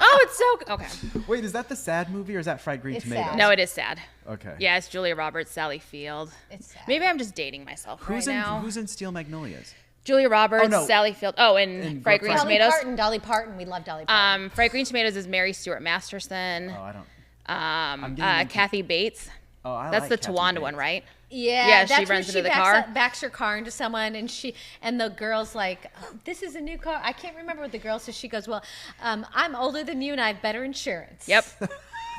Oh, it's so okay. Wait, is that the sad movie or is that Fried Green It's Tomatoes? sad. No, it is sad. Okay. Yeah, it's Julia Roberts, Sally Field. It's sad. Maybe I'm just dating myself right now. Who's in Steel Magnolias? Julia Roberts, Oh, no. Sally Field. Oh, and Fried Green Dolly Tomatoes. Dolly Parton. We love Dolly Parton. Fried Green Tomatoes is Mary Stuart Masterson. Oh, I don't. getting into- Kathy Bates. Oh, I That's like the Kathy Tawanda Bates. one, right? Yeah, she that's when runs into the backs car. backs her car into someone, and the girl's like, "This is a new car." I can't remember what the girl says. She goes, "Well, I'm older than you, and I have better insurance." Yep.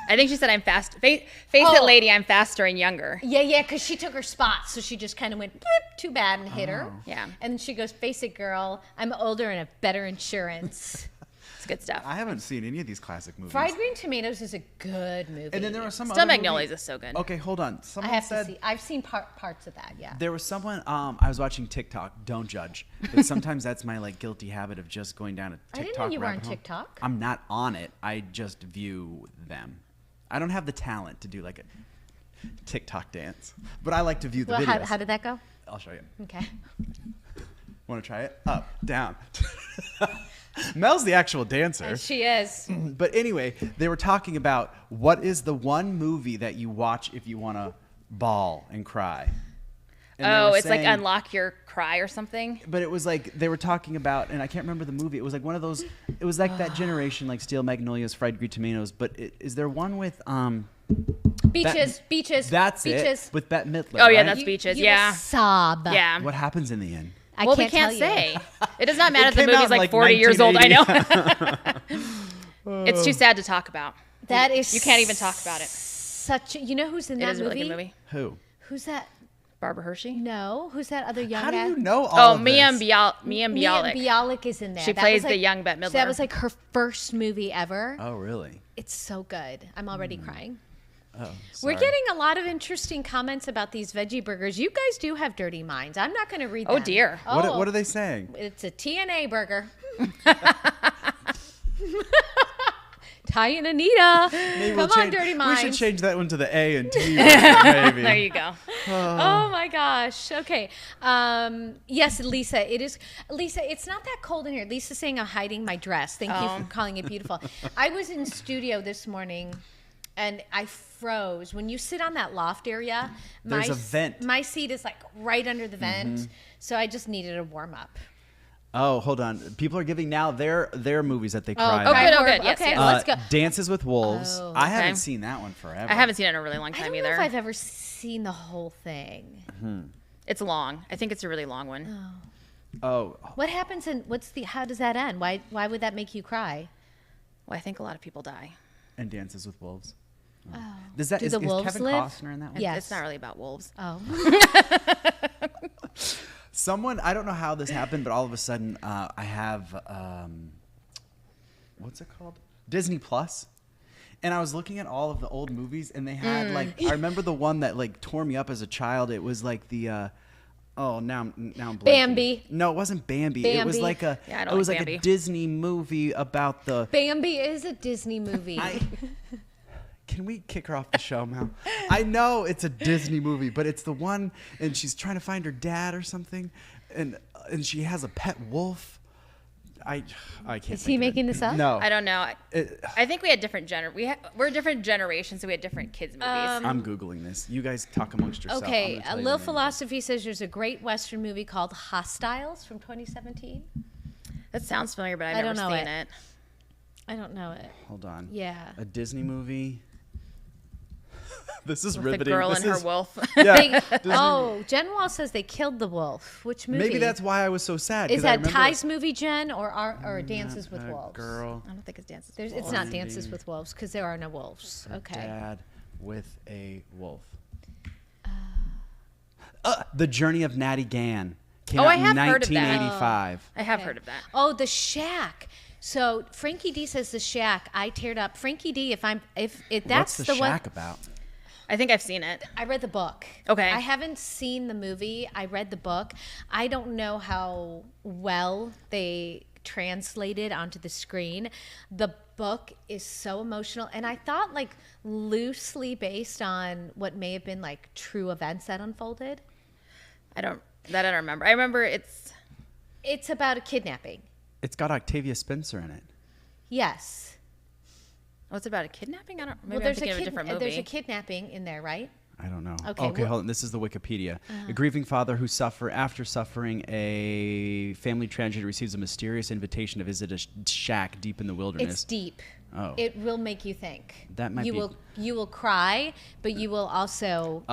I think she said, "I'm fast." Face it, lady, I'm faster and younger. Yeah, because she took her spot, so she just kind of went, "Bloop," too bad, and hit her. Yeah. And she goes, "Face it, girl, I'm older and have better insurance." It's good stuff. I haven't seen any of these classic movies. Fried Green Tomatoes is a good movie. And then there was some Steel other Magnolias movie- is so good. Okay, hold on. I Someone have said to see. I've seen parts of that. Yeah. there was someone. I was watching TikTok. Don't judge, but sometimes that's my like guilty habit of just going down a I TikTok. didn't know you were on rabbit hole. TikTok. I'm not on it. I just view them. I don't have the talent to do like a TikTok dance, but I like to view the Well, videos. how did that go? I'll show you. Okay. Want to try it? Up, down. Mel's the actual dancer. She is. But anyway, they were talking about what is the one movie that you watch if you want to bawl and cry. And oh, it's like Unlock Your Cry or something. But it was like they were talking about, and I can't remember the movie. It was like one of those. It was like that generation, like Steel Magnolias, Fried Green Tomatoes. But is there one with Beaches? That's Beaches. it with Bette Midler. Oh yeah, right? that's Beaches. You Yeah. will sob. Yeah. What happens in the end? Well, we can't say. It does not matter if the came out movie's in, like 40 years old. I know. 1980. It's too sad to talk about. That is. You can't even talk about it. You know who's in It that is a movie? really good movie. Who? Who's that? Barbara Hershey? No. Who's that other young How do guy? you know all of Mia this? Mia Mia Bialik. Bialik is in there. She That plays was the young Bette Midler. So that was like her first movie ever. Oh, really? It's so good. I'm already crying. Oh, We're sorry. getting a lot of interesting comments about these veggie burgers. You guys do have dirty minds. I'm not going to read them. Oh, dear. What are they saying? It's a TNA burger. Ty and Anita. Maybe Come on, dirty We minds. should change that one to the A and T. Maybe. There you go. Oh my gosh. Okay. Yes, Lisa, it is. Lisa, it's not that cold in here. Lisa's saying I'm hiding my dress. Thank you for calling it beautiful. I was in studio this morning and I froze. When you sit on that loft area, There's a vent. My seat is like right under the vent. So I just needed a warm up. Oh, hold on. People are giving now their movies that they cry Oh, about. good. Oh, good. Yes, okay, yes. let's go. Dances with Wolves. Oh, I haven't okay. seen that one forever. I haven't seen it in a really long I time don't know either. if I've ever seen the whole thing. It's long. I think it's a really long one. Oh, What happens in how does that end? Why would that make you cry? Well, I think a lot of people die. and Dances with Wolves. Oh. Does that Do is the wolves Kevin live? Costner in that one? Yes. It's not really about wolves. Oh. Someone, I don't know how this happened, but all of a sudden I have, what's it called? Disney Plus. And I was looking at all of the old movies, and they had like, I remember the one that like tore me up as a child. It was like the, now I'm blanking. Bambi. No, it wasn't Bambi. It was Bambi. like a, Yeah, I don't it was like like Bambi. a Disney movie about the. Bambi is a Disney movie. Can we kick her off the show, Mel? I know it's a Disney movie, but it's the one, and she's trying to find her dad or something, and she has a pet wolf. I can't. Is he making this up? No, I don't know. I think we had different we're different generations, so we had different kids movies. I'm googling this. You guys talk amongst yourselves. Okay, a little philosophy says there's a great Western movie called Hostiles from 2017. That sounds familiar, but I've I never don't know seen it. it. I don't know it. Hold on. Yeah. A Disney movie. This is With riveting. the girl This and her is- wolf. Yeah. Jen Wall says they killed the wolf. Which movie? Maybe that's why I was so sad. 'cause Is I that remember Ty's movie, Jen, or Dances with a Wolves? girl. I don't think it's Dances. It's not Dances with Wolves because there are no wolves. Her Okay. Dad with a wolf. The Journey of Natty Gann. Came Oh, out I in have heard of that. 1985. I have heard of that. Oh, The Shack. So Frankie D says The Shack. I teared up. Frankie D. If that's What's the one. shack about? I think I've seen it. I read the book. Okay. I haven't seen the movie. I read the book. I don't know how well they translated onto the screen. The book is so emotional, and I thought like loosely based on what may have been like true events that unfolded. I don't remember. I remember It's about a kidnapping. It's got Octavia Spencer in it. Yes. What's about a kidnapping? I don't. Maybe Well, I'm there's thinking of a different movie. There's a kidnapping in there, right? I don't know. Okay, Hold on. This is the Wikipedia. A grieving father who after suffering a family tragedy receives a mysterious invitation to visit a shack deep in the wilderness. It's deep. Oh. It will make you think. That might be- You will cry, but you will also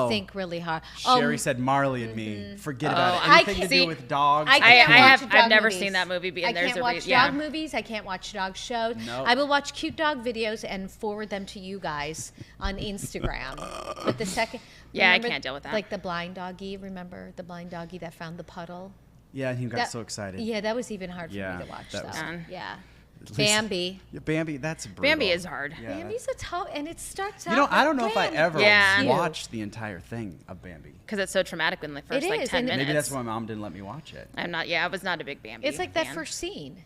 think really hard. Sherry said Marley and Me. Forget about it. I Anything to can't- do with dogs. I've never seen that movie. I And there's can't a watch yeah. dog movies. I can't watch dog shows. Nope. I will watch cute dog videos and forward them to you guys on Instagram. But the second, Yeah, I remember, can't deal with that. Like the blind doggy. Remember the blind doggy that found the puddle? Yeah, he got That- so excited. Yeah, that was even hard for Yeah, me to watch. that Though. was- Yeah. At least- Bambi. Yeah, Bambi, that's brutal. Bambi is hard. Yeah, Bambi's a tough, and it starts out. You know, I don't know with if I Bambi. ever Yeah. watched the entire thing of Bambi. Because it's so traumatic in the first It like is, 10 and minutes. Maybe that's why my mom didn't let me watch it. I'm not. Yeah, I was not a big Bambi. It's like that fan. first scene,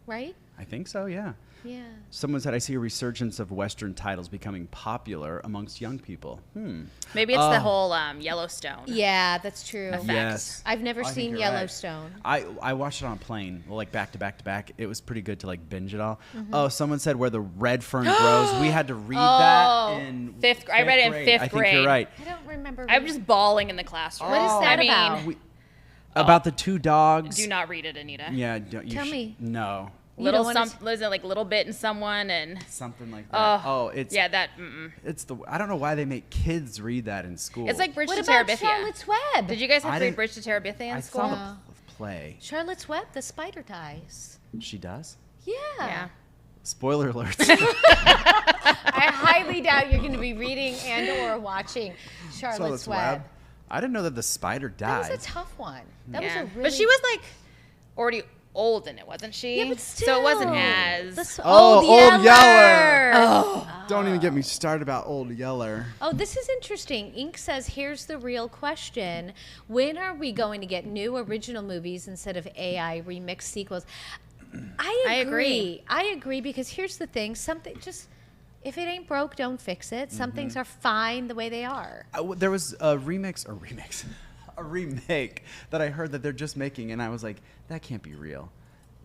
right? I think so, yeah. Yeah. Someone said, I see a resurgence of Western titles becoming popular amongst young people. Maybe it's the whole Yellowstone. Yeah, that's true. Effect. Yes. I've never I think seen you're Yellowstone. right. I watched it on a plane, like back to back to back. It was pretty good to like binge it all. Oh, someone said where the red fern grows. We had to read that in fifth. I read it in grade. fifth I grade. think you're right. I don't remember. I'm just bawling in the classroom. What is that about? About the two dogs. Do not read it, Anita. Yeah, Tell me. No. Little isn't like little bit in someone and something like that. It's that. It's I don't know why they make kids read that in school. It's like Bridge What to about Terabithia. Charlotte's Web? Did you guys have to read didn't- Bridge to Terabithia in I school? saw the play. Charlotte's Web, the spider dies. She does? Yeah. Spoiler alert. I highly doubt you're going to be reading and or watching Charlotte's Web. I didn't know that the spider died. That was a tough one. That was a really. But she was like already old in it, wasn't she? Yeah, but so it wasn't still. as. Old Yeller. Oh. Don't even get me started about Old Yeller. Oh, this is interesting. Ink says, here's the real question. When are we going to get new original movies instead of AI remixed sequels? I agree. I agree because here's the thing. Something just, if it ain't broke, don't fix it. Some things are fine the way they are. There was a remake that I heard that they're just making, and I was like, that can't be real.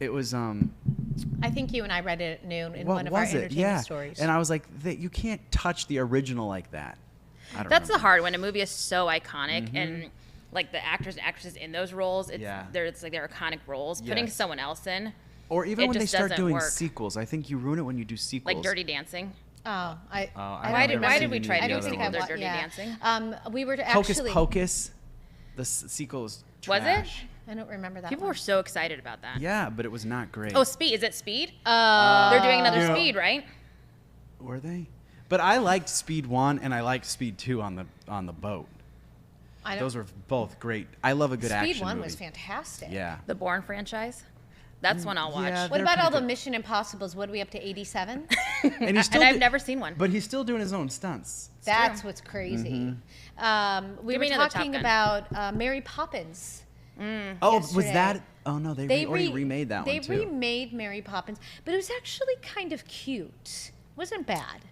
It was I think you and I read it at noon in what one of our was it? entertainment Yeah, stories. and I was like, you can't touch the original like that. I don't That's remember. the hard one. A movie is so iconic and like the actors and actresses in those roles, it's like their iconic roles. Putting Yes. someone else in, Or even it when they just start doesn't doing work. sequels, I think you ruin it when you do sequels. Like Dirty Dancing. Oh, Why did we try to I do don't a think sequel I to wa- Dirty yeah. Dancing? We were Hocus actually. Pocus, the sequel was Was trash. I don't remember that. People one. were so excited about that. Yeah, but it was not great. Oh, Speed. Is it Speed? They're doing another Yeah. Speed, right? Were they? But I liked Speed 1 and I liked Speed 2 on the boat. Those were both great. I love a good action Speed 1 movie. was fantastic. Yeah. The Bourne franchise. That's one I'll watch. Yeah, What they're about all pretty the good. Mission Impossibles? What are we up to, 87? And he's still and I've never seen one. But he's still doing his own stunts. That's what's crazy. We Give were me another Top talking Gun. about Mary Poppins. Oh, was yesterday. that? Oh no, they already remade that one too. They remade Mary Poppins, but it was actually kind of cute. Wasn't bad.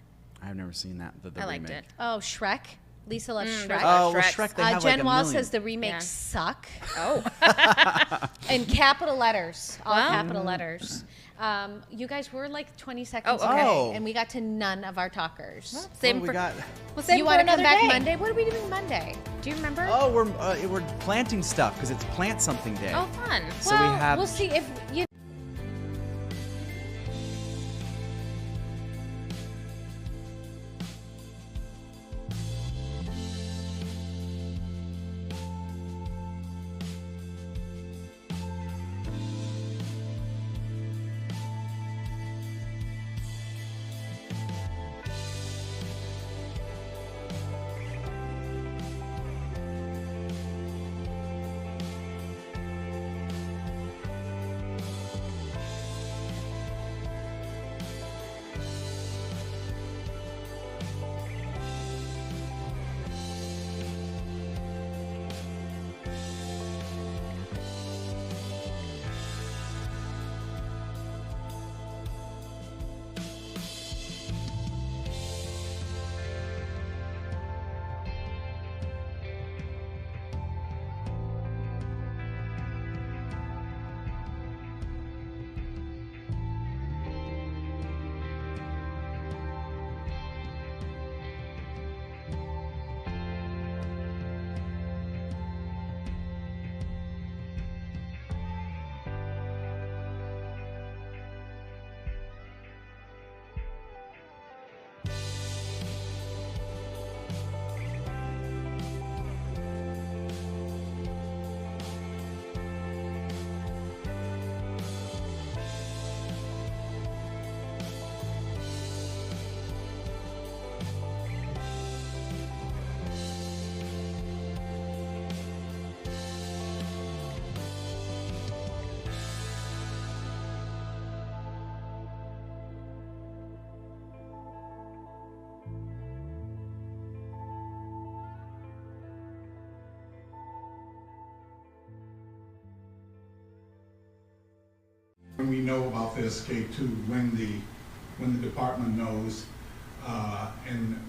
I've never seen that. The I liked remake. it. Oh, Shrek. Lisa loves Shrek. Oh, well, Shreks. Shrek. They have Jen like a Wall million. says the remakes Yeah. suck. Oh. In capital letters, all Wow. capital letters. You guys were like 20 seconds Oh, okay. away, Oh. and we got to none of our talkers. Same What do for. we got? Well, same You for want to come another back day. Monday? What are we doing Monday? Do you remember? Oh, we're planting stuff because it's Plant Something Day. Oh, fun. So well, we have. we'll see if you. When we know about the escape too, when the when the department knows, and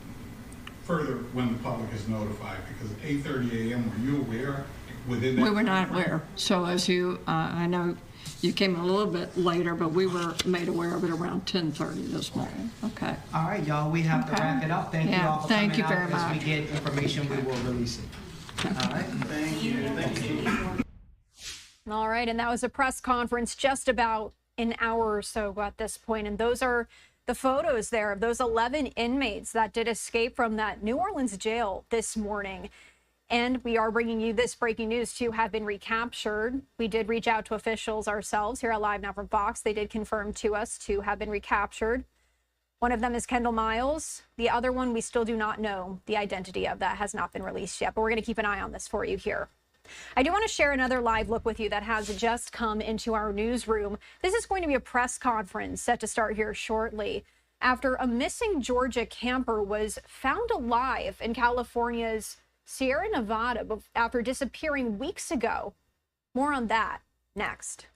further when the public is notified, because at 8:30 a.m., were you aware within that? We were not aware. So as you, I know you came a little bit later, but we were made aware of it around 10:30 this morning. Okay. All right, y'all, we have to wrap it up. Thank you all for thank coming you very out. much. As we get information, we will release it. All right. Thank you. Thank you. All right, and that was a press conference just about an hour or so at this point, and those are the photos there of those 11 inmates that did escape from that New Orleans jail this morning. And we are bringing you this breaking news. 2 have been recaptured. We did reach out to officials ourselves here at Live Now from Fox. They did confirm to us 2 have been recaptured. One of them is Kendall Miles. The other one, we still do not know the identity of. That has not been released yet, but we're going to keep an eye on this for you here. I do want to share another live look with you that has just come into our newsroom. This is going to be a press conference set to start here shortly after a missing Georgia camper was found alive in California's Sierra Nevada after disappearing weeks ago. More on that next.